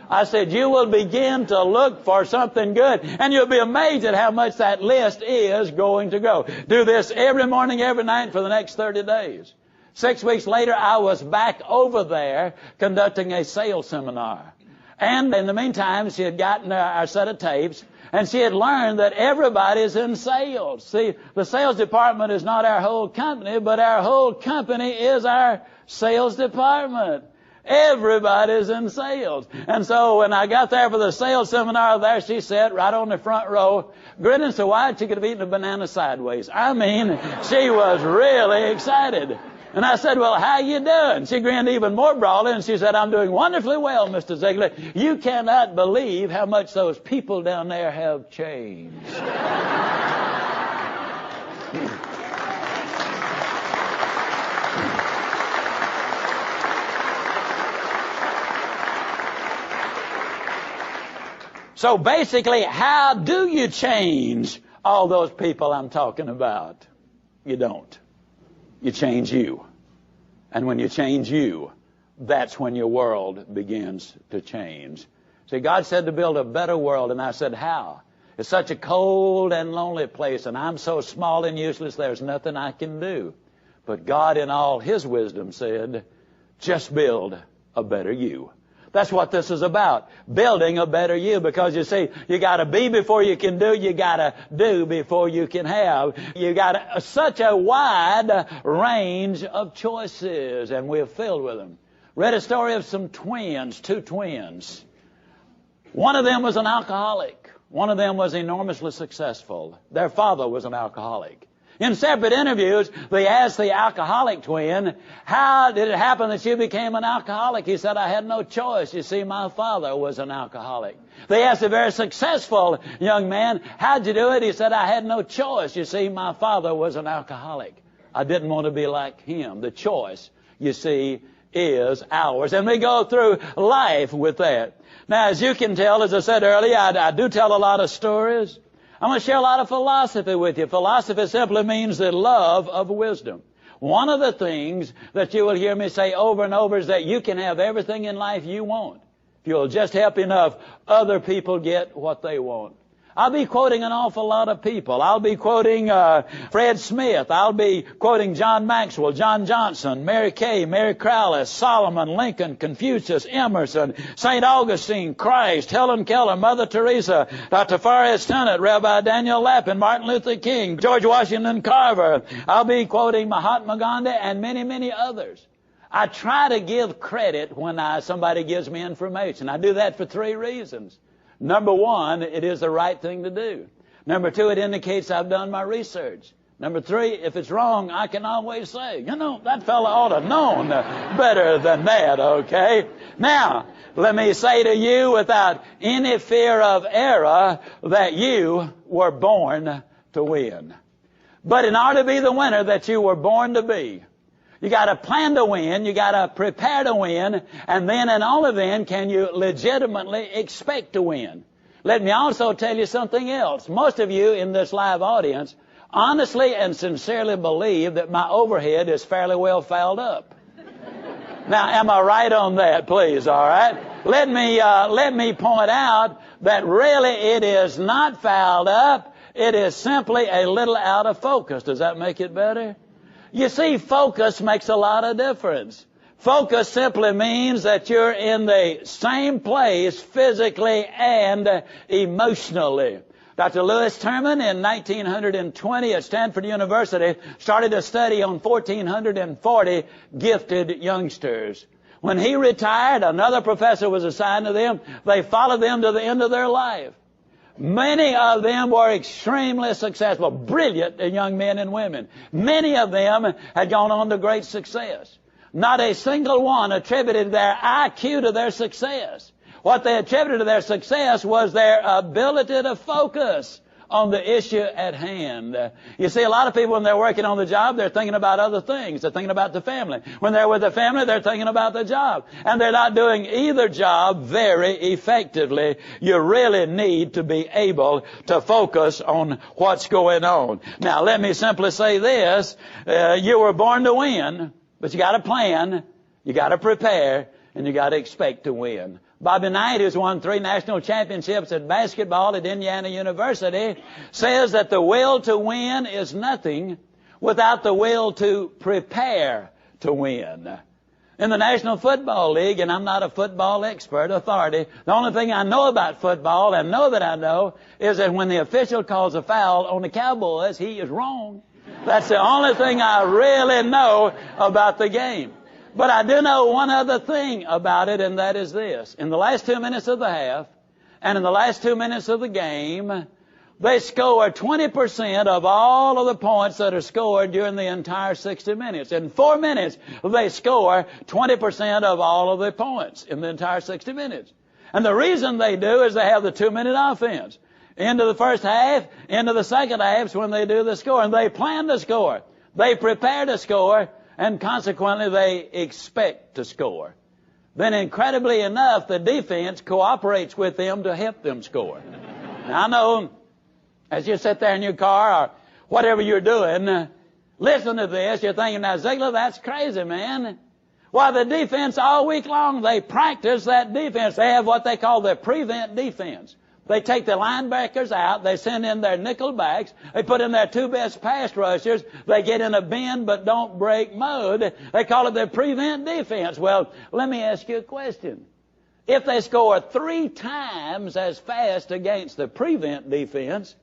I said, you will begin to look for something good, and you'll be amazed at how much that list is going to grow. Do this every morning, every night for the next 30 days. 6 weeks later, I was back over there conducting a sales seminar. And in the meantime, she had gotten our set of tapes, and she had learned that everybody's in sales. See, the sales department is not our whole company, but our whole company is our sales department. Everybody's in sales. And so when I got there for the sales seminar, there she sat right on the front row, grinning so wide she could have eaten a banana sideways. I mean, she was really excited. And I said, well, how you doing? She grinned even more broadly, and she said, I'm doing wonderfully well, Mr. Ziglar. You cannot believe how much those people down there have changed. So basically, how do you change all those people I'm talking about? You don't. You change you. And when you change you, that's when your world begins to change. See, God said to build a better world, and I said, how? It's such a cold and lonely place, and I'm so small and useless, there's nothing I can do. But God, in all His wisdom, said, just build a better you. That's what this is about, building a better you. Because you see, you got to be before you can do. You got to do before you can have. You got such a wide range of choices, and we're filled with them. Read a story of some twins, two twins. One of them was an alcoholic. One of them was enormously successful. Their father was an alcoholic. In separate interviews, they asked the alcoholic twin, how did it happen that you became an alcoholic? He said, I had no choice. You see, my father was an alcoholic. They asked a very successful young man, how'd you do it? He said, I had no choice. You see, my father was an alcoholic. I didn't want to be like him. The choice, you see, is ours. And we go through life with that. Now, as you can tell, as I said earlier, I do tell a lot of stories. I'm going to share a lot of philosophy with you. Philosophy simply means the love of wisdom. One of the things that you will hear me say over and over is that you can have everything in life you want if you'll just help enough other people get what they want. I'll be quoting an awful lot of people. I'll be quoting Fred Smith. I'll be quoting John Maxwell, John Johnson, Mary Kay, Mary Crowley, Solomon, Lincoln, Confucius, Emerson, St. Augustine, Christ, Helen Keller, Mother Teresa, Dr. Forrest Tunnett, Rabbi Daniel Lapin, Martin Luther King, George Washington Carver. I'll be quoting Mahatma Gandhi and many, many others. I try to give credit when somebody gives me information. I do that for 3 reasons. Number 1, it is the right thing to do. Number 2, it indicates I've done my research. Number 3, if it's wrong, I can always say, that fella ought to have known better than that, okay? Now, let me say to you without any fear of error that you were born to win. But in order to be the winner that you were born to be, you got to plan to win, you got to prepare to win, and then and only then can you legitimately expect to win. Let me also tell you something else. Most of you in this live audience honestly and sincerely believe that my overhead is fairly well fouled up. Now, am I right on that, please, all right? Let me point out that really it is not fouled up. It is simply a little out of focus. Does that make it better? You see, focus makes a lot of difference. Focus simply means that you're in the same place physically and emotionally. Dr. Lewis Terman in 1920 at Stanford University started a study on 1,440 gifted youngsters. When he retired, another professor was assigned to them. They followed them to the end of their life. Many of them were extremely successful, brilliant young men and women. Many of them had gone on to great success. Not a single one attributed their IQ to their success. What they attributed to their success was their ability to focus on the issue at hand. You see, a lot of people, when they're working on the job, they're thinking about other things. They're thinking about the family. When they're with the family, they're thinking about the job. And they're not doing either job very effectively. You really need to be able to focus on what's going on. Now, let me simply say this. You were born to win, but you got to plan, you got to prepare, and you got to expect to win. Bobby Knight, who's won 3 national championships at basketball at Indiana University, says that the will to win is nothing without the will to prepare to win. In the National Football League, and I'm not a football expert, authority, the only thing I know about football, and know that I know, is that when the official calls a foul on the Cowboys, he is wrong. That's the only thing I really know about the game. But I do know one other thing about it, and that is this. In the last 2 minutes of the half, and in the last 2 minutes of the game, they score 20% of all of the points that are scored during the entire 60 minutes. In 4 minutes, they score 20% of all of the points in the entire 60 minutes. And the reason they do is they have the 2-minute offense. Into the first half, into the second half is when they do the score. And they plan to score. They prepare to score. And consequently, they expect to score. Then incredibly enough, the defense cooperates with them to help them score. Now, I know, as you sit there in your car or whatever you're doing, listen to this, you're thinking, now, Ziglar, that's crazy, man. Why, the defense all week long, they practice that defense. They have what they call their prevent defense. They take the linebackers out. They send in their nickel backs. They put in their 2 best pass rushers. They get in a bend but don't break mode. They call it their prevent defense. Well, let me ask you a question. If they score 3 times as fast against the prevent defense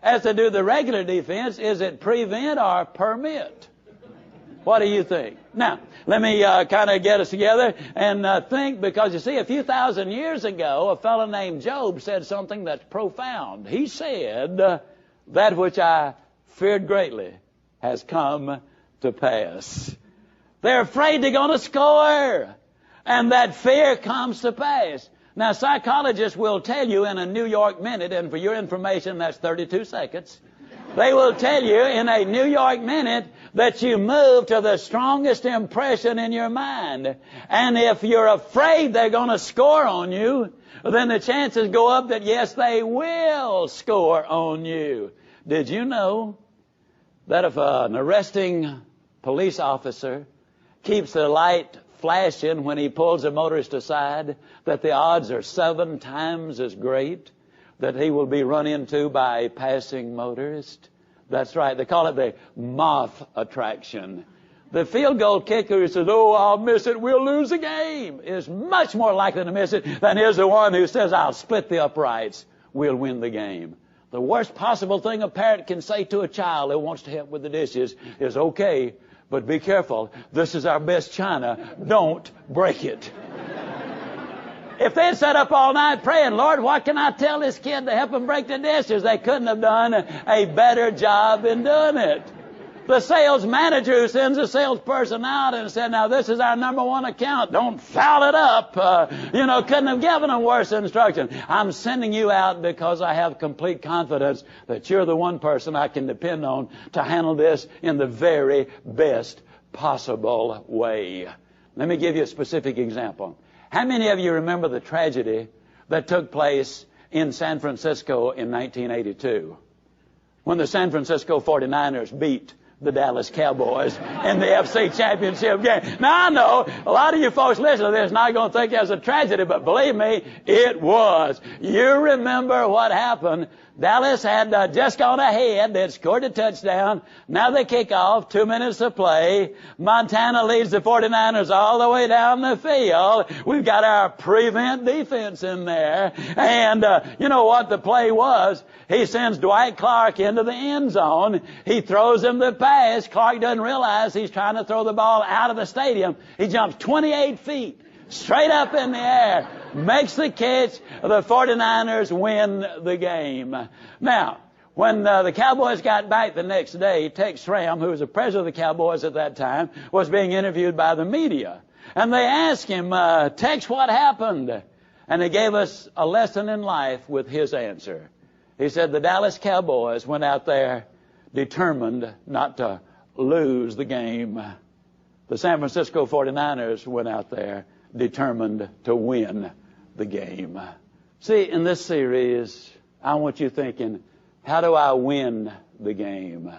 as they do the regular defense, is it prevent or permit? What do you think? Now, let me kind of get us together and think, because you see, a few thousand years ago, a fellow named Job said something that's profound. He said, that which I feared greatly has come to pass. They're afraid they're going to score, and that fear comes to pass. Now, psychologists will tell you in a New York minute, and for your information, that's 32 seconds. They will tell you in a New York minute that you move to the strongest impression in your mind. And if you're afraid they're going to score on you, then the chances go up that, yes, they will score on you. Did you know that if an arresting police officer keeps the light flashing when he pulls a motorist aside, that the odds are 7 times as great that he will be run into by a passing motorist? That's right. They call it the moth attraction. The field goal kicker who says, oh, I'll miss it, we'll lose the game, is much more likely to miss it than is the one who says, I'll split the uprights, we'll win the game. The worst possible thing a parent can say to a child who wants to help with the dishes is, okay, but be careful. This is our best china. Don't break it. If they'd sat up all night praying, Lord, what can I tell this kid to help him break the dishes? They couldn't have done a better job in doing it. The sales manager who sends a salesperson out and said, now this is our number 1 account. Don't foul it up. Couldn't have given them worse instruction. I'm sending you out because I have complete confidence that you're the one person I can depend on to handle this in the very best possible way. Let me give you a specific example. How many of you remember the tragedy that took place in San Francisco in 1982 when the San Francisco 49ers beat the Dallas Cowboys in the FC Championship game? Now, I know a lot of you folks listening to this not going to think it was a tragedy, but believe me, it was. You remember what happened. Dallas had just gone ahead. They had scored a touchdown. Now they kick off. 2 minutes to play. Montana leads the 49ers all the way down the field. We've got our prevent defense in there. And you know what the play was? He sends Dwight Clark into the end zone. He throws him the pass. Clark doesn't realize he's trying to throw the ball out of the stadium. He jumps 28 feet straight up in the air. makes the catch. The 49ers win the game. Now, when the Cowboys got back the next day, Tex Schramm, who was the president of the Cowboys at that time, was being interviewed by the media. And they asked him, Tex, what happened? And he gave us a lesson in life with his answer. He said the Dallas Cowboys went out there determined not to lose the game. The San Francisco 49ers went out there determined to win the game. See, in this series, I want you thinking, how do I win the game?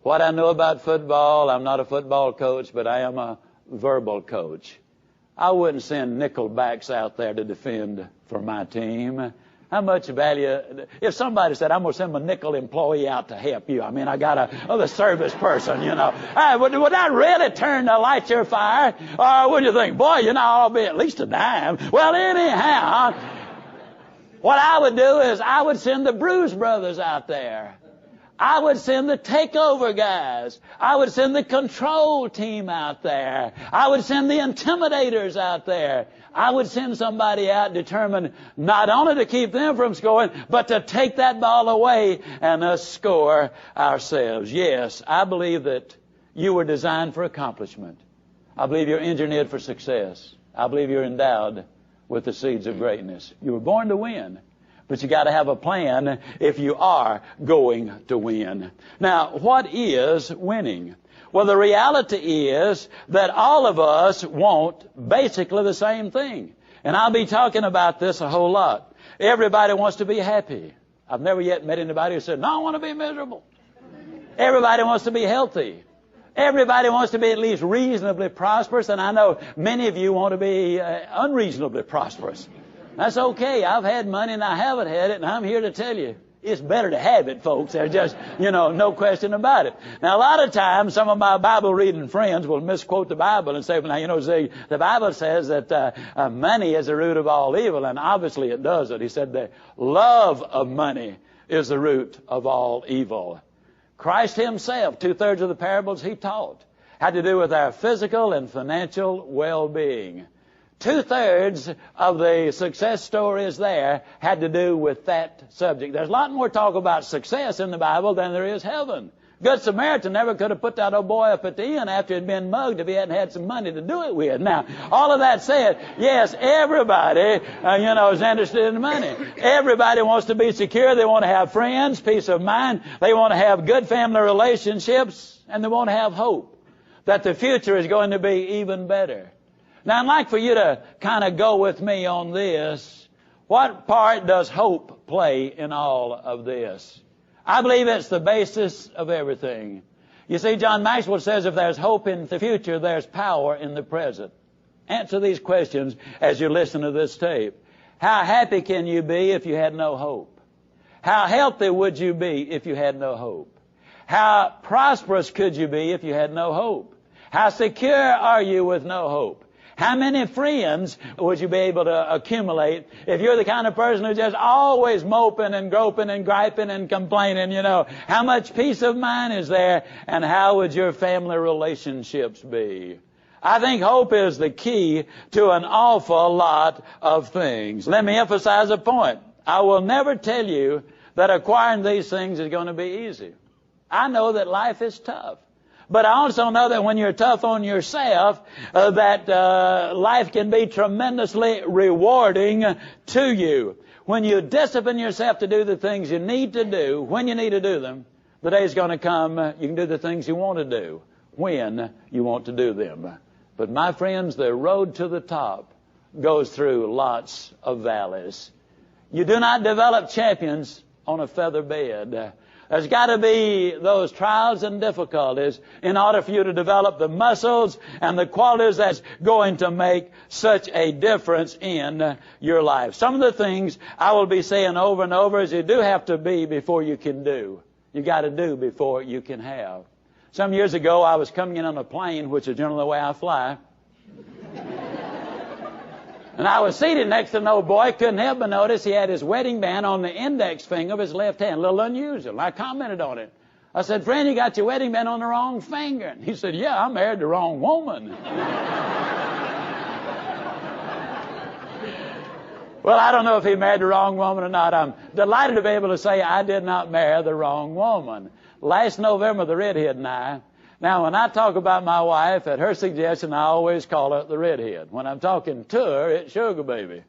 What I know about football, I'm not a football coach, but I am a verbal coach. I wouldn't send nickelbacks out there to defend for my team. How much value, if somebody said, I'm going to send my nickel employee out to help you. I mean, I got a service person, you know. Hey, would that really turn to light your fire? Or would you think, boy, you know, I'll be at least a dime. Well, anyhow, what I would do is I would send the Bruise Brothers out there. I would send the takeover guys. I would send the control team out there. I would send the intimidators out there. I would send somebody out determined not only to keep them from scoring, but to take that ball away and us score ourselves. Yes, I believe that you were designed for accomplishment. I believe you're engineered for success. I believe you're endowed with the seeds of greatness. You were born to win. But you got to have a plan if you are going to win. Now, what is winning? Well, the reality is that all of us want basically the same thing. And I'll be talking about this a whole lot. Everybody wants to be happy. I've never yet met anybody who said, no, I want to be miserable. Everybody wants to be healthy. Everybody wants to be at least reasonably prosperous. And I know many of you want to be unreasonably prosperous. That's okay. I've had money and I haven't had it, and I'm here to tell you, it's better to have it, folks. There's just, no question about it. Now, a lot of times, some of my Bible-reading friends will misquote the Bible and say, well, the Bible says that money is the root of all evil, and obviously it doesn't. He said the love of money is the root of all evil. Christ himself, 2/3 of the parables he taught, had to do with our physical and financial well-being. 2/3 of the success stories there had to do with that subject. There's a lot more talk about success in the Bible than there is heaven. Good Samaritan never could have put that old boy up at the inn after he'd been mugged if he hadn't had some money to do it with. Now, all of that said, yes, everybody, is interested in money. Everybody wants to be secure. They want to have friends, peace of mind. They want to have good family relationships, and they want to have hope that the future is going to be even better. Now, I'd like for you to kind of go with me on this. What part does hope play in all of this? I believe it's the basis of everything. You see, John Maxwell says if there's hope in the future, there's power in the present. Answer these questions as you listen to this tape. How happy can you be if you had no hope? How healthy would you be if you had no hope? How prosperous could you be if you had no hope? How secure are you with no hope? How many friends would you be able to accumulate if you're the kind of person who's just always moping and groping and griping and complaining, How much peace of mind is there, and how would your family relationships be? I think hope is the key to an awful lot of things. Let me emphasize a point. I will never tell you that acquiring these things is going to be easy. I know that life is tough. But I also know that when you're tough on yourself, that life can be tremendously rewarding to you. When you discipline yourself to do the things you need to do, when you need to do them, the day's going to come you can do the things you want to do when you want to do them. But my friends, the road to the top goes through lots of valleys. You do not develop champions on a feather bed. There's got to be those trials and difficulties in order for you to develop the muscles and the qualities that's going to make such a difference in your life. Some of the things I will be saying over and over is you do have to be before you can do. You got to do before you can have. Some years ago, I was coming in on a plane, which is generally the way I fly. And I was seated next to an old boy. Couldn't help but notice he had his wedding band on the index finger of his left hand. A little unusual. I commented on it. I said, friend, you got your wedding band on the wrong finger. And he said, yeah, I married the wrong woman. Well, I don't know if he married the wrong woman or not. I'm delighted to be able to say I did not marry the wrong woman. Last November, the redhead and I. Now, when I talk about my wife, at her suggestion, I always call her the redhead. When I'm talking to her, it's Sugar Baby.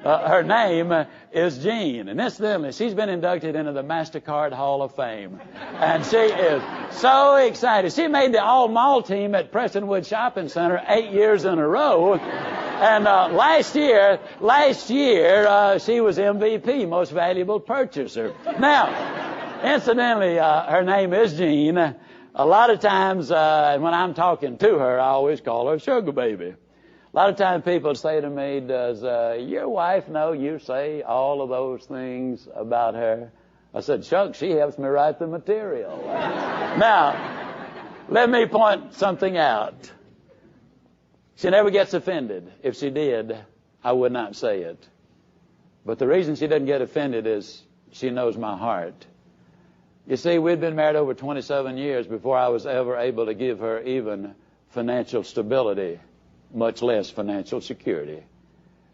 Her name is Jean. And incidentally, she's been inducted into the MasterCard Hall of Fame. And she is so excited. She made the all-mall team at Prestonwood Shopping Center 8 years in a row. And last year, she was MVP, Most Valuable Purchaser. Now, incidentally, her name is Jean. A lot of times when I'm talking to her, I always call her Sugar Baby. A lot of times people say to me, does your wife know you say all of those things about her? I said, shucks, she helps me write the material. Now, let me point something out. She never gets offended. If she did, I would not say it. But the reason she doesn't get offended is she knows my heart. You see, we'd been married over 27 years before I was ever able to give her even financial stability, much less financial security.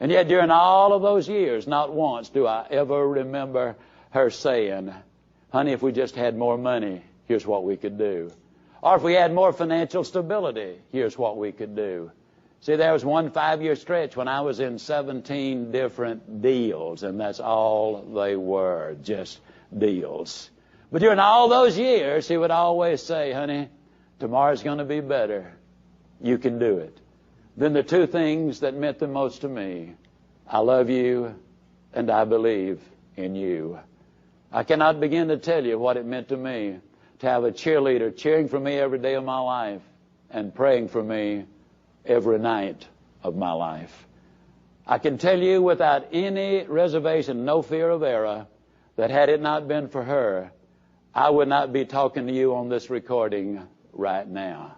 And yet during all of those years, not once do I ever remember her saying, honey, if we just had more money, here's what we could do. Or if we had more financial stability, here's what we could do. See, there was one 5-year stretch when I was in 17 different deals, and that's all they were, just deals. But during all those years, she would always say, honey, tomorrow's going to be better. You can do it. Then the two things that meant the most to me, I love you and I believe in you. I cannot begin to tell you what it meant to me to have a cheerleader cheering for me every day of my life and praying for me every night of my life. I can tell you without any reservation, no fear of error, that had it not been for her, I would not be talking to you on this recording right now.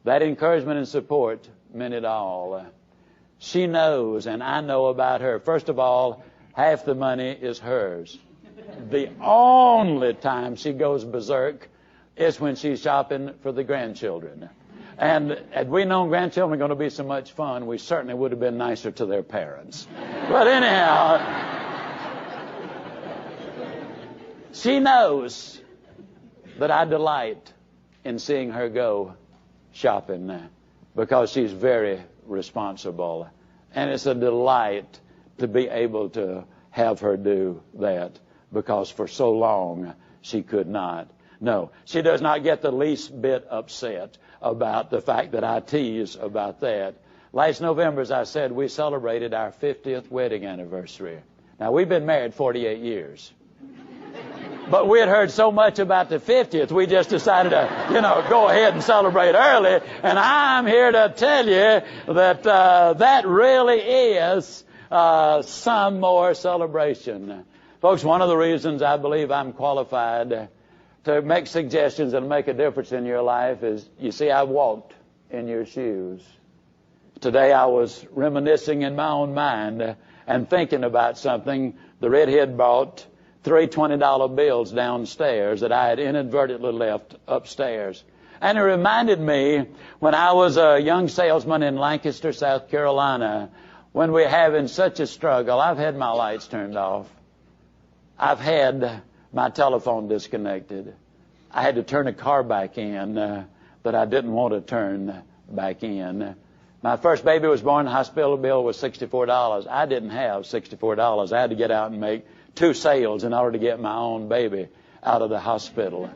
That encouragement and support meant it all. She knows, and I know about her. First of all, half the money is hers. The only time she goes berserk is when she's shopping for the grandchildren. And had we known grandchildren were going to be so much fun, we certainly would have been nicer to their parents. But anyhow, she knows that I delight in seeing her go shopping because she's very responsible. And it's a delight to be able to have her do that because for so long she could not. No, she does not get the least bit upset about the fact that I tease about that. Last November, as I said, we celebrated our 50th wedding anniversary. Now, we've been married 48 years. But we had heard so much about the 50th, we just decided to, go ahead and celebrate early. And I'm here to tell you that that really is some more celebration. Folks, one of the reasons I believe I'm qualified to make suggestions and make a difference in your life is, you see, I've walked in your shoes. Today I was reminiscing in my own mind and thinking about something. The redhead brought 3 $20 bills downstairs that I had inadvertently left upstairs. And it reminded me when I was a young salesman in Lancaster, South Carolina, when we're having such a struggle. I've had my lights turned off. I've had my telephone disconnected. I had to turn a car back in that I didn't want to turn back in. My first baby was born. The hospital bill was $64. I didn't have $64. I had to get out and make 2 sales in order to get my own baby out of the hospital.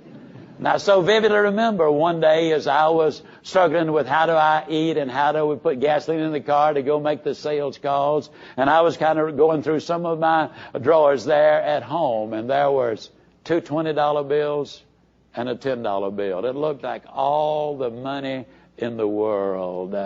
And I so vividly remember one day as I was struggling with how do I eat and how do we put gasoline in the car to go make the sales calls. And I was kind of going through some of my drawers there at home, and there was 2 $20 bills and a $10 bill. It looked like all the money in the world.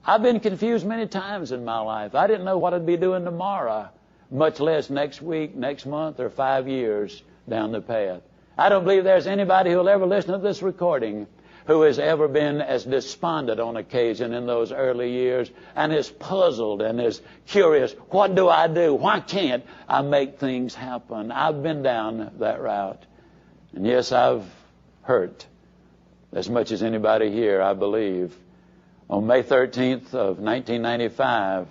I've been confused many times in my life. I didn't know what I'd be doing tomorrow, much less next week, next month, or 5 years down the path. I don't believe there's anybody who will ever listen to this recording who has ever been as despondent on occasion in those early years and is puzzled and is curious. What do I do? Why can't I make things happen? I've been down that route. And yes, I've hurt as much as anybody here, I believe. On May 13th of 1995,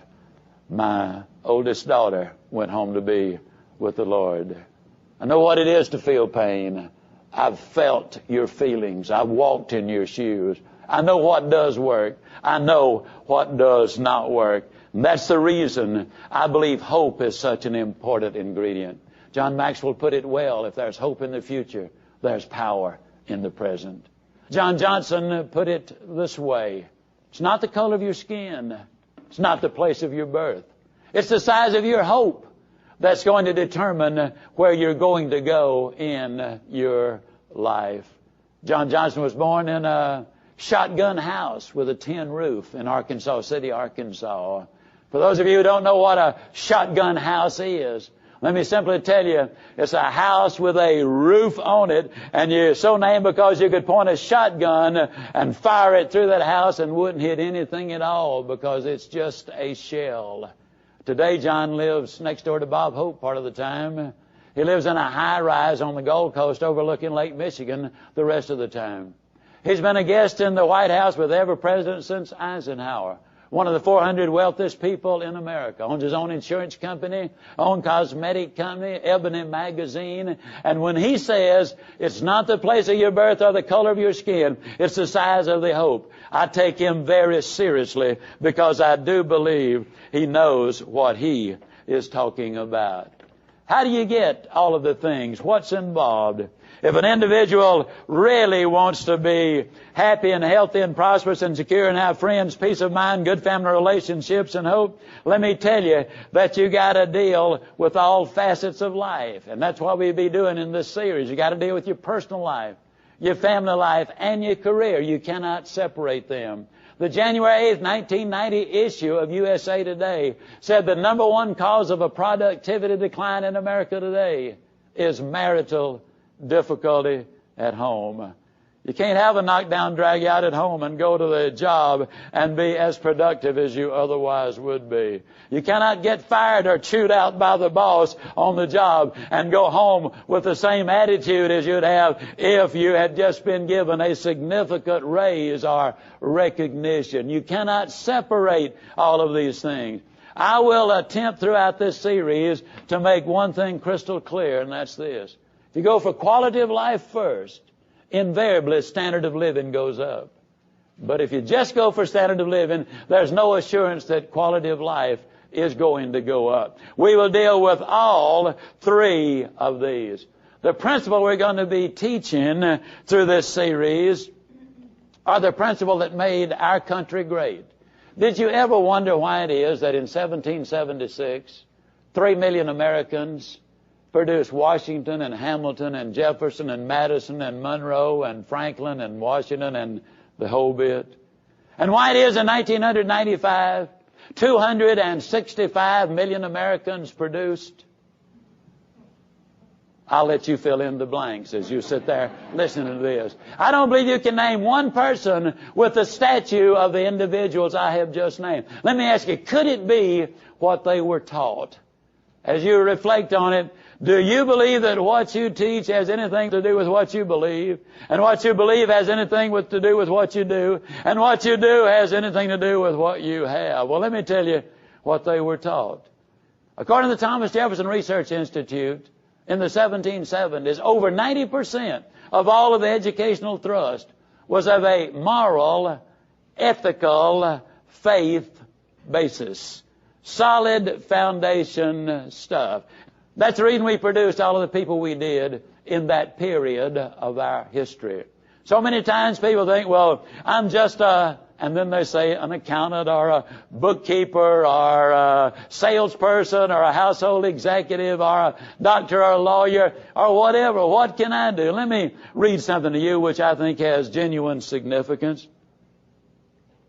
my oldest daughter went home to be with the Lord. I know what it is to feel pain. I've felt your feelings. I've walked in your shoes. I know what does work. I know what does not work. And that's the reason I believe hope is such an important ingredient. John Maxwell put it well, if there's hope in the future, there's power in the present. John Johnson put it this way: it's not the color of your skin. It's not the place of your birth. It's the size of your hope that's going to determine where you're going to go in your life. John Johnson was born in a shotgun house with a tin roof in Arkansas City, Arkansas. For those of you who don't know what a shotgun house is, let me simply tell you, it's a house with a roof on it, and you're so named because you could point a shotgun and fire it through that house and wouldn't hit anything at all because it's just a shell. Today, John lives next door to Bob Hope part of the time. He lives in a high-rise on the Gold Coast overlooking Lake Michigan the rest of the time. He's been a guest in the White House with every president since Eisenhower. One of the 400 wealthiest people in America. Owns his own insurance company, own cosmetic company, Ebony magazine. And when he says, it's not the place of your birth or the color of your skin, it's the size of the hope, I take him very seriously because I do believe he knows what he is talking about. How do you get all of the things? What's involved? If an individual really wants to be happy and healthy and prosperous and secure and have friends, peace of mind, good family relationships, and hope, let me tell you that you got to deal with all facets of life. And that's what we'll be doing in this series. You got to deal with your personal life, your family life, and your career. You cannot separate them. The January 8th, 1990 issue of USA Today said the number one cause of a productivity decline in America today is marital difficulty at home. You can't have a knockdown, drag out at home and go to the job and be as productive as you otherwise would be. You cannot get fired or chewed out by the boss on the job and go home with the same attitude as you'd have if you had just been given a significant raise or recognition. You cannot separate all of these things. I will attempt throughout this series to make one thing crystal clear, and that's this. If you go for quality of life first, invariably standard of living goes up. But if you just go for standard of living, there's no assurance that quality of life is going to go up. We will deal with all three of these. The principle we're going to be teaching through this series are the principle that made our country great. Did you ever wonder why it is that in 1776, 3 million Americans produced Washington and Hamilton and Jefferson and Madison and Monroe and Franklin and Washington and the whole bit? And why it is in 1995, 265 million Americans produced? I'll let you fill in the blanks as you sit there listening to this. I don't believe you can name one person with the statue of the individuals I have just named. Let me ask you, could it be what they were taught? As you reflect on it, do you believe that what you teach has anything to do with what you believe? And what you believe has anything to do with what you do? And what you do has anything to do with what you have? Well, let me tell you what they were taught. According to the Thomas Jefferson Research Institute, in the 1770s, over 90% of all of the educational thrust was of a moral, ethical, faith basis. Solid foundation stuff. That's the reason we produced all of the people we did in that period of our history. So many times people think, well, I'm just and then they say an accountant or a bookkeeper or a salesperson or a household executive or a doctor or a lawyer or whatever. What can I do? Let me read something to you which I think has genuine significance.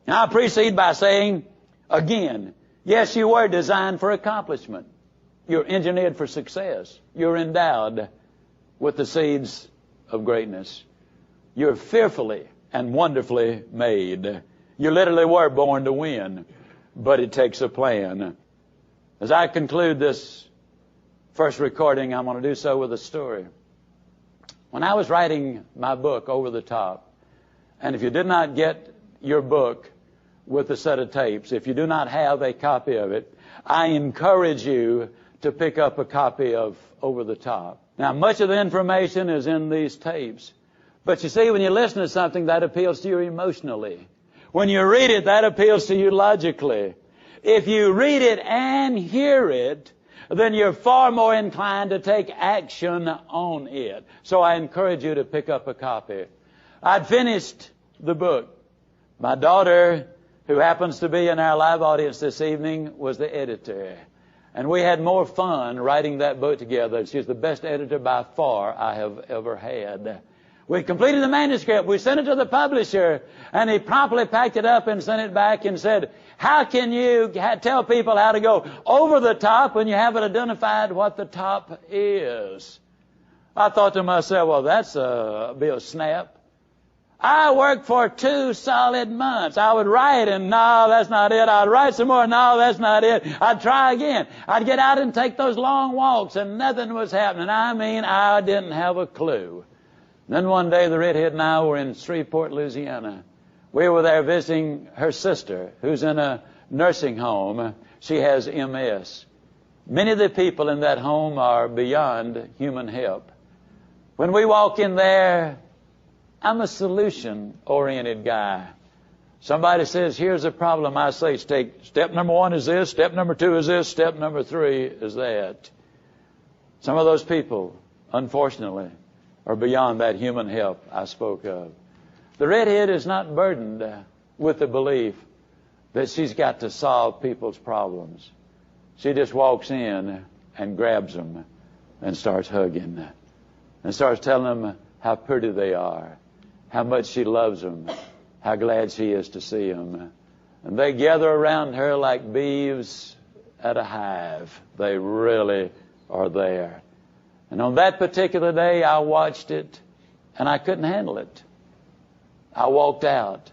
Now, I proceed by saying, again, yes, you were designed for accomplishment. You're engineered for success. You're endowed with the seeds of greatness. You're fearfully and wonderfully made. You literally were born to win, but it takes a plan. As I conclude this first recording, I'm going to do so with a story. When I was writing my book, Over the Top, and if you did not get your book, with a set of tapes. If you do not have a copy of it, I encourage you to pick up a copy of Over the Top. Now, much of the information is in these tapes. But you see, when you listen to something, that appeals to you emotionally. When you read it, that appeals to you logically. If you read it and hear it, then you're far more inclined to take action on it. So I encourage you to pick up a copy. I'd finished the book. My daughter, who happens to be in our live audience this evening, was the editor. And we had more fun writing that book together. She's the best editor by far I have ever had. We completed the manuscript. We sent it to the publisher, and he promptly packed it up and sent it back and said, how can you tell people how to go over the top when you haven't identified what the top is? I thought to myself, well, that's be a snap. I worked for 2 solid months. I would write, and no, that's not it. I'd write some more. No, that's not it. I'd try again. I'd get out and take those long walks, and nothing was happening. I mean, I didn't have a clue. Then one day, the redhead and I were in Shreveport, Louisiana. We were there visiting her sister, who's in a nursing home. She has MS. Many of the people in that home are beyond human help. When we walk in there, I'm a solution-oriented guy. Somebody says, here's a problem. I say, step number 1 is this, step number 2 is this, step number 3 is that. Some of those people, unfortunately, are beyond that human help I spoke of. The redhead is not burdened with the belief that she's got to solve people's problems. She just walks in and grabs them and starts hugging and starts telling them how pretty they are, how much she loves them, how glad she is to see them. And they gather around her like bees at a hive. They really are there. And on that particular day, I watched it, and I couldn't handle it. I walked out.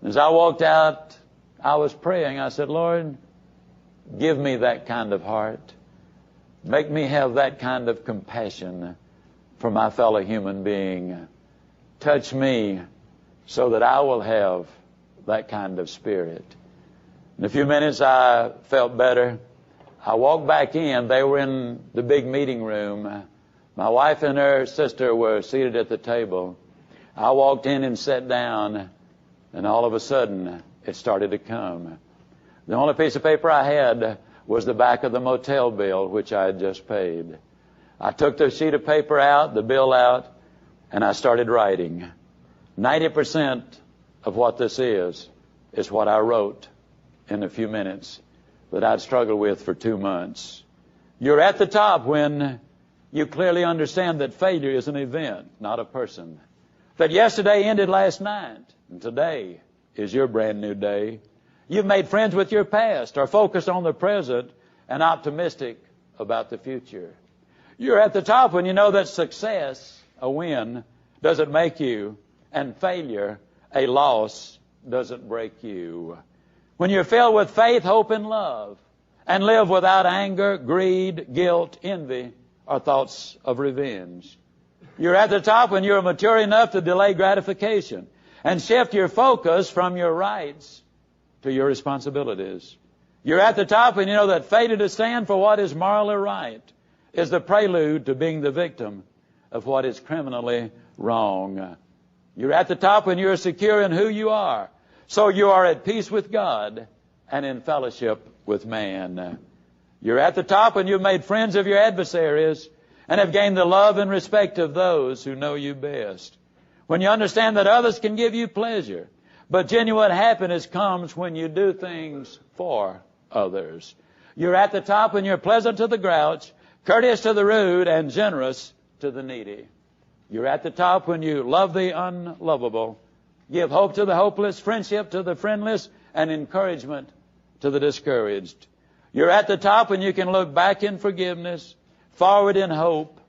As I walked out, I was praying. I said, Lord, give me that kind of heart. Make me have that kind of compassion for my fellow human being. Touch me so that I will have that kind of spirit. In a few minutes, I felt better. I walked back in. They were in the big meeting room. My wife and her sister were seated at the table. I walked in and sat down, and all of a sudden, it started to come. The only piece of paper I had was the back of the motel bill, which I had just paid. I took the sheet of paper out, the bill out, and I started writing. 90% of what this is what I wrote in a few minutes that I'd struggled with for 2 months. You're at the top when you clearly understand that failure is an event, not a person. That yesterday ended last night, and today is your brand new day. You've made friends with your past, are focused on the present, and optimistic about the future. You're at the top when you know that success, a win, doesn't make you, and failure, a loss, doesn't break you. When you're filled with faith, hope, and love, and live without anger, greed, guilt, envy, or thoughts of revenge. You're at the top when you're mature enough to delay gratification and shift your focus from your rights to your responsibilities. You're at the top when you know that failure to stand for what is morally right is the prelude to being the victim of what is criminally wrong. You're at the top when you're secure in who you are, so you are at peace with God and in fellowship with man. You're at the top when you've made friends of your adversaries and have gained the love and respect of those who know you best. When you understand that others can give you pleasure, but genuine happiness comes when you do things for others. You're at the top when you're pleasant to the grouch, courteous to the rude, and generous to the needy. You're at the top when you love the unlovable, give hope to the hopeless, friendship to the friendless, and encouragement to the discouraged. You're at the top when you can look back in forgiveness, forward in hope,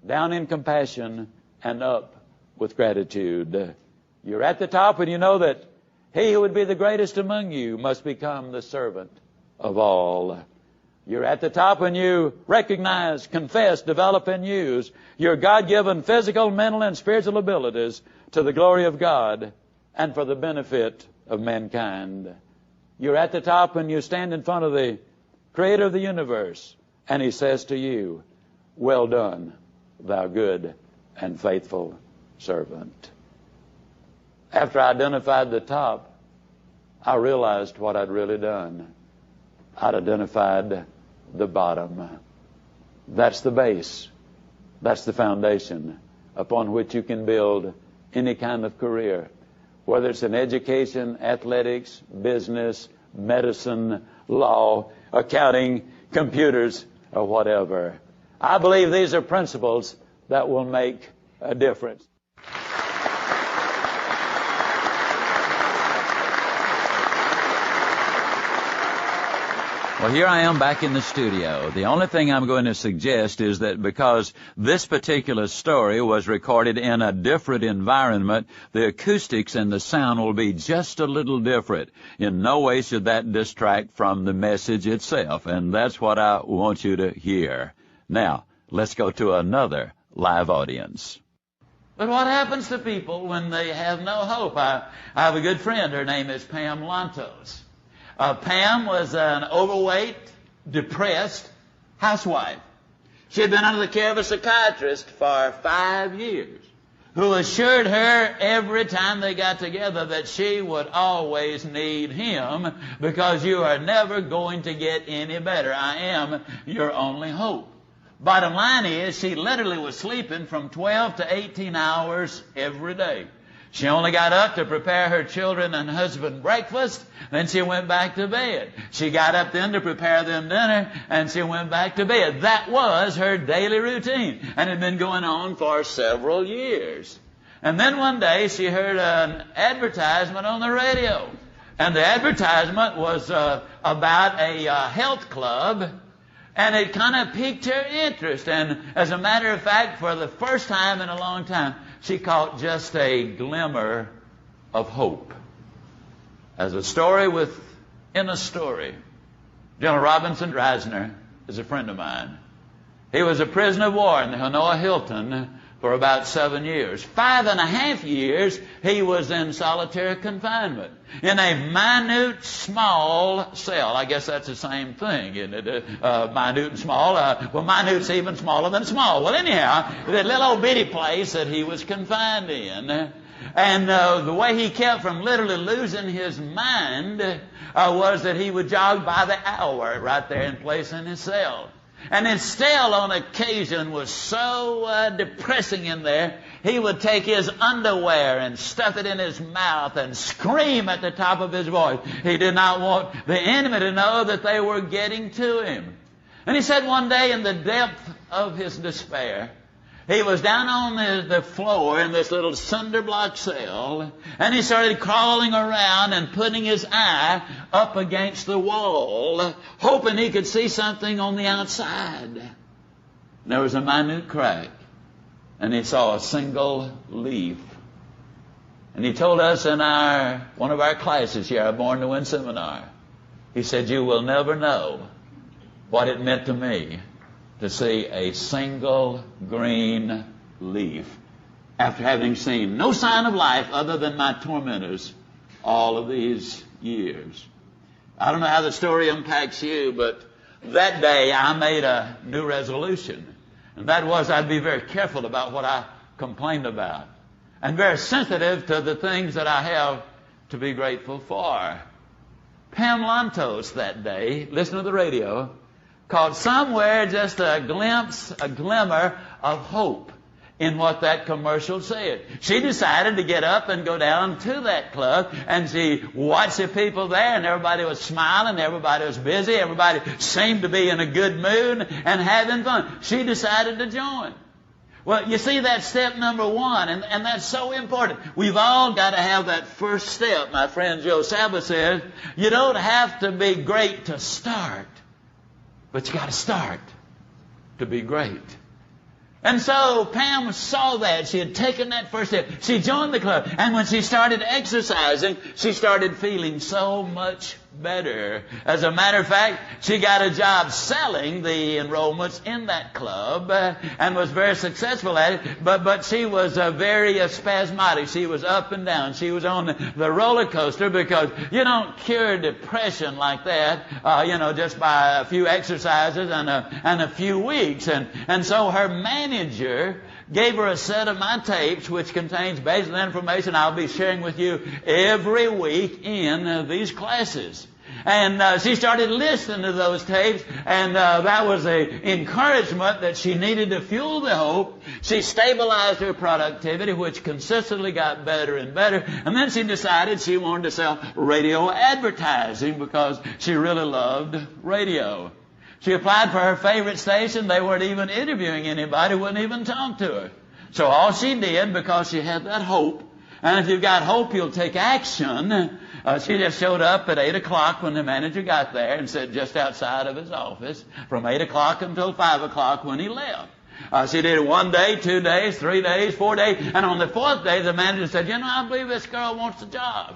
down in compassion, and up with gratitude. You're at the top when you know that he who would be the greatest among you must become the servant of all. You're at the top when you recognize, confess, develop, and use your God-given physical, mental, and spiritual abilities to the glory of God and for the benefit of mankind. You're at the top and you stand in front of the Creator of the universe, and He says to you, "Well done, thou good and faithful servant." After I identified the top, I realized what I'd really done. I'd identified the bottom. That's the base. That's the foundation upon which you can build any kind of career, whether it's in education, athletics, business, medicine, law, accounting, computers, or whatever. I believe these are principles that will make a difference. Well, here I am back in the studio. The only thing I'm going to suggest is that because this particular story was recorded in a different environment, the acoustics and the sound will be just a little different. In no way should that distract from the message itself, and that's what I want you to hear. Now, let's go to another live audience. But what happens to people when they have no hope? I have a good friend. Her name is Pam Lantos. Pam was an overweight, depressed housewife. She had been under the care of a psychiatrist for 5 years, who assured her every time they got together that she would always need him because you are never going to get any better. I am your only hope. Bottom line is, she literally was sleeping from 12 to 18 hours every day. She only got up to prepare her children and husband breakfast, then she went back to bed. She got up then to prepare them dinner, and she went back to bed. That was her daily routine, and it had been going on for several years. And then one day she heard an advertisement on the radio, and the advertisement was about a health club, and it kind of piqued her interest. And as a matter of fact, for the first time in a long time, she caught just a glimmer of hope. As a story within a story. General Robinson Reisner is a friend of mine. He was a prisoner of war in the Hanoi Hilton for about 7 years. 5.5 years he was in solitary confinement in a minute, small cell. I guess that's the same thing, isn't it? Minute and small. Well, minute's even smaller than small. Well, anyhow, that little old bitty place that he was confined in. And the way he kept from literally losing his mind was that he would jog by the hour right there in place in his cell. And his cell on occasion was so depressing in there, he would take his underwear and stuff it in his mouth and scream at the top of his voice. He did not want the enemy to know that they were getting to him. And he said one day, in the depth of his despair, he was down on the floor in this little cinder block cell, and he started crawling around and putting his eye up against the wall, hoping he could see something on the outside. And there was a minute crack, and he saw a single leaf. And he told us in one of our classes here, our Born to Win seminar, he said, "You will never know what it meant to me to see a single green leaf after having seen no sign of life other than my tormentors all of these years." I don't know how the story impacts you, but that day I made a new resolution. And that was I'd be very careful about what I complained about and very sensitive to the things that I have to be grateful for. Pam Lantos that day, listening to the radio, caught somewhere just a glimpse, a glimmer of hope in what that commercial said. She decided to get up and go down to that club, and she watched the people there, and everybody was smiling, everybody was busy, everybody seemed to be in a good mood and having fun. She decided to join. Well, you see, that's step number one, and that's so important. We've all got to have that first step. My friend Joe Saba says, you don't have to be great to start, but you got to start to be great. And so Pam saw that. She had taken that first step. She joined the club. And when she started exercising, she started feeling so much better. As a matter of fact, she got a job selling the enrollments in that club and was very successful at it, but she was very spasmodic. She was up and down. She was on the roller coaster because you don't cure depression like that, just by a few exercises and a few weeks. And so her manager gave her a set of my tapes, which contains basic information I'll be sharing with you every week in these classes. And she started listening to those tapes, and that was the encouragement that she needed to fuel the hope. She stabilized her productivity, which consistently got better and better. And then she decided she wanted to sell radio advertising because she really loved radio. She applied for her favorite station. They weren't even interviewing anybody, wouldn't even talk to her. So all she did, because she had that hope, and if you've got hope, you'll take action, she just showed up at 8 o'clock when the manager got there and sat just outside of his office from 8 o'clock until 5 o'clock when he left. She did it 1 day, 2 days, 3 days, 4 days, and on the 4th day, the manager said, I believe this girl wants the job.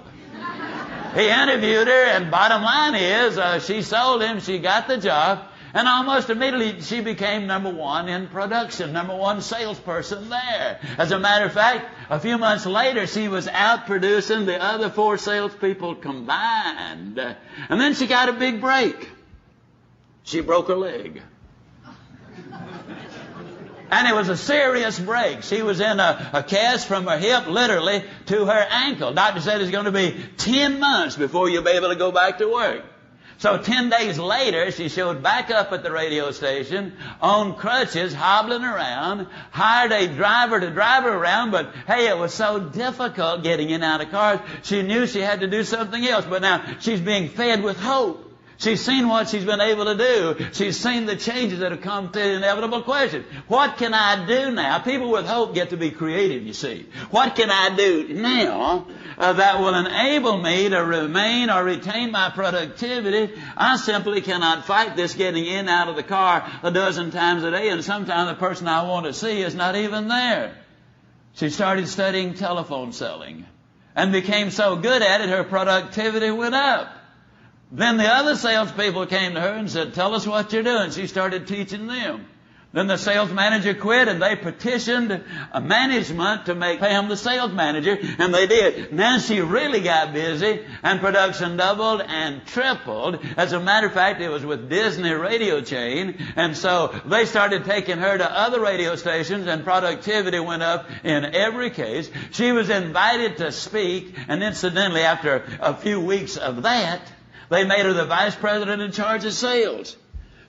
He interviewed her, and bottom line is, she sold him, she got the job, and almost immediately she became number one in production, number one salesperson there. As a matter of fact, a few months later, she was outproducing the other 4 salespeople combined. And then she got a big break. She broke her leg. And it was a serious break. She was in a cast from her hip, literally, to her ankle. Doctor said it's going to be 10 months before you'll be able to go back to work. So 10 days later, she showed back up at the radio station on crutches, hobbling around, hired a driver to drive her around, but hey, it was so difficult getting in and out of cars, she knew she had to do something else. But now she's being fed with hope. She's seen what she's been able to do. She's seen the changes that have come through the inevitable question. What can I do now? People with hope get to be creative, you see. What can I do now that will enable me to remain or retain my productivity? I simply cannot fight this getting in and out of the car a dozen times a day, and sometimes the person I want to see is not even there. She started studying telephone selling and became so good at it, her productivity went up. Then the other salespeople came to her and said, tell us what you're doing. She started teaching them. Then the sales manager quit, and they petitioned management to pay him the sales manager, and they did. Now she really got busy, and production doubled and tripled. As a matter of fact, it was with Disney radio chain, and so they started taking her to other radio stations, and productivity went up in every case. She was invited to speak, and incidentally, after a few weeks of that, they made her the vice president in charge of sales.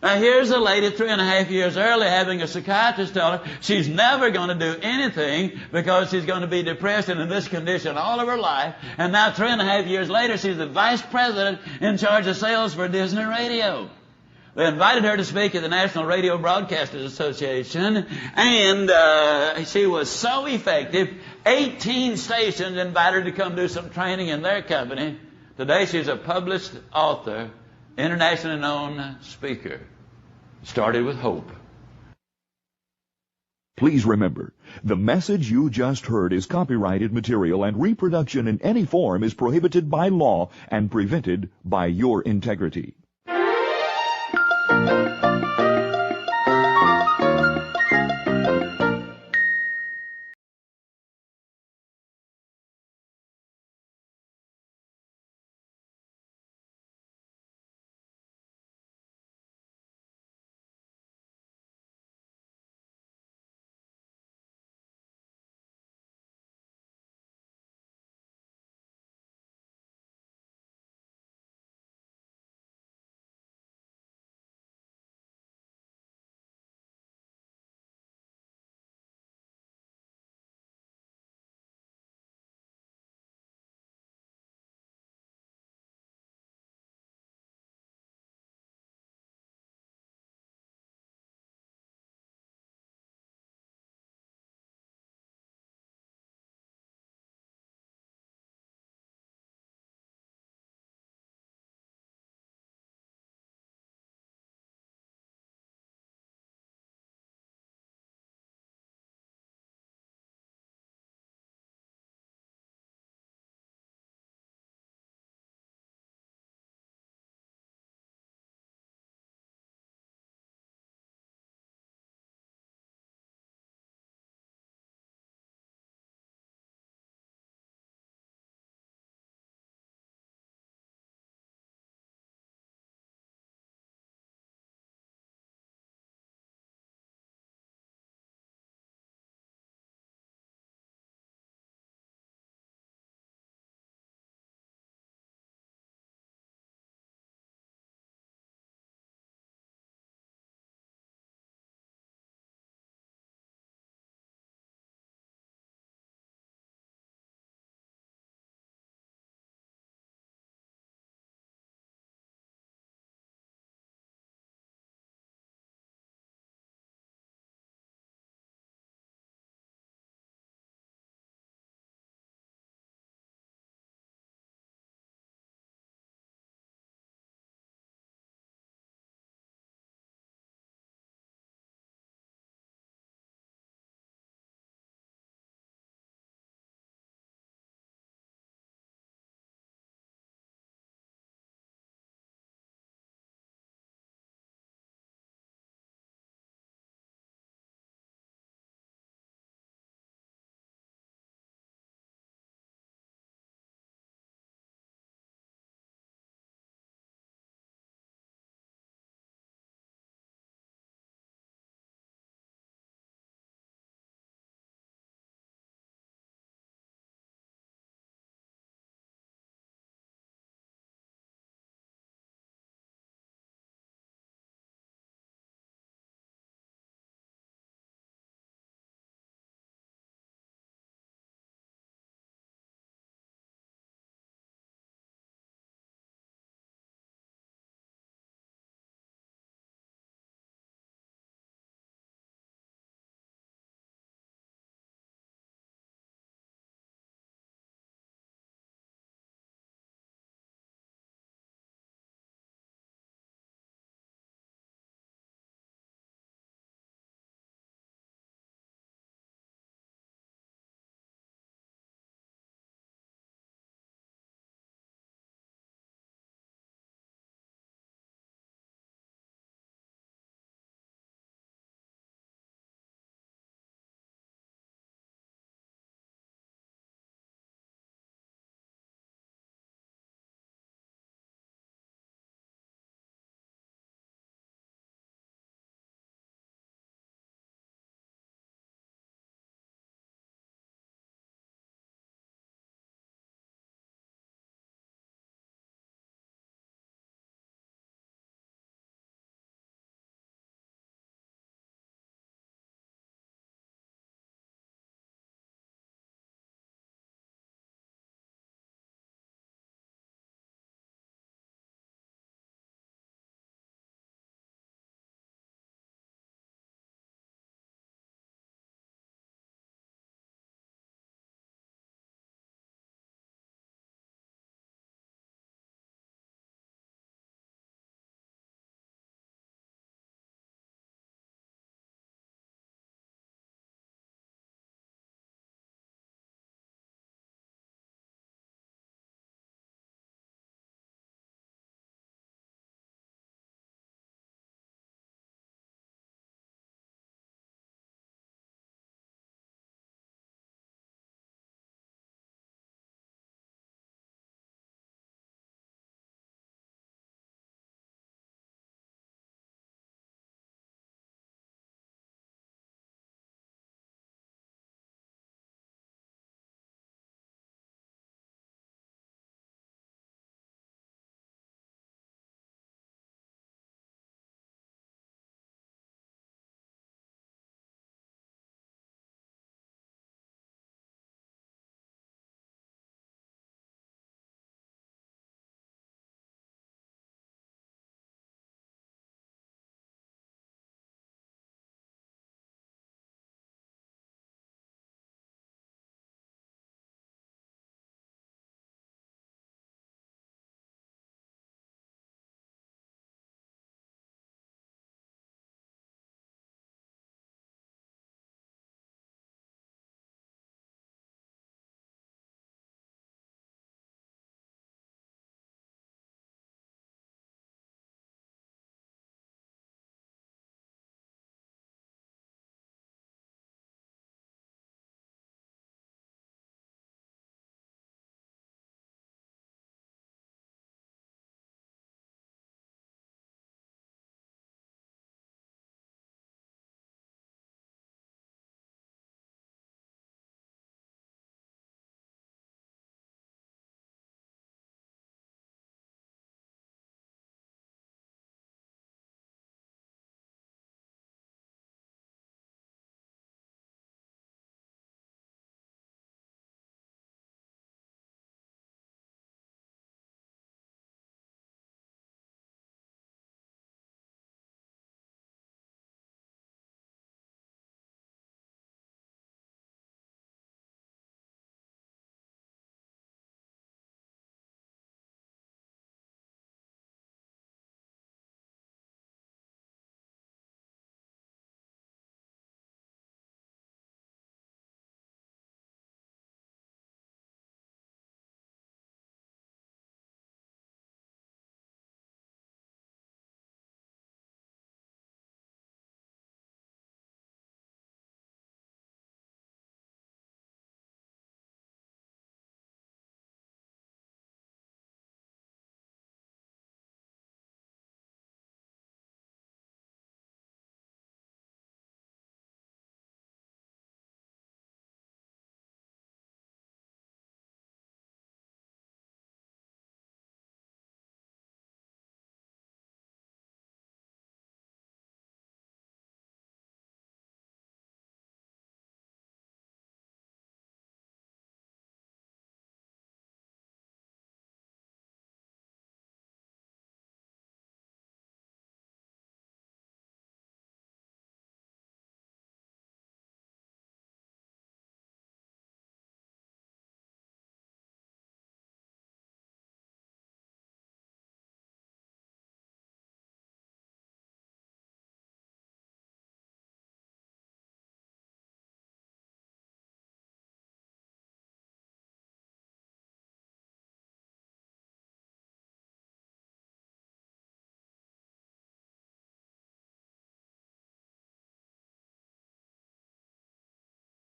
Now here's a lady 3.5 years early having a psychiatrist tell her she's never going to do anything because she's going to be depressed and in this condition all of her life. And now 3.5 years later, she's the vice president in charge of sales for Disney Radio. They invited her to speak at the National Radio Broadcasters Association, and she was so effective, 18 stations invited her to come do some training in their company. Today she's a published author, internationally known speaker. Started with hope. Please remember, the message you just heard is copyrighted material, and reproduction in any form is prohibited by law and prevented by your integrity.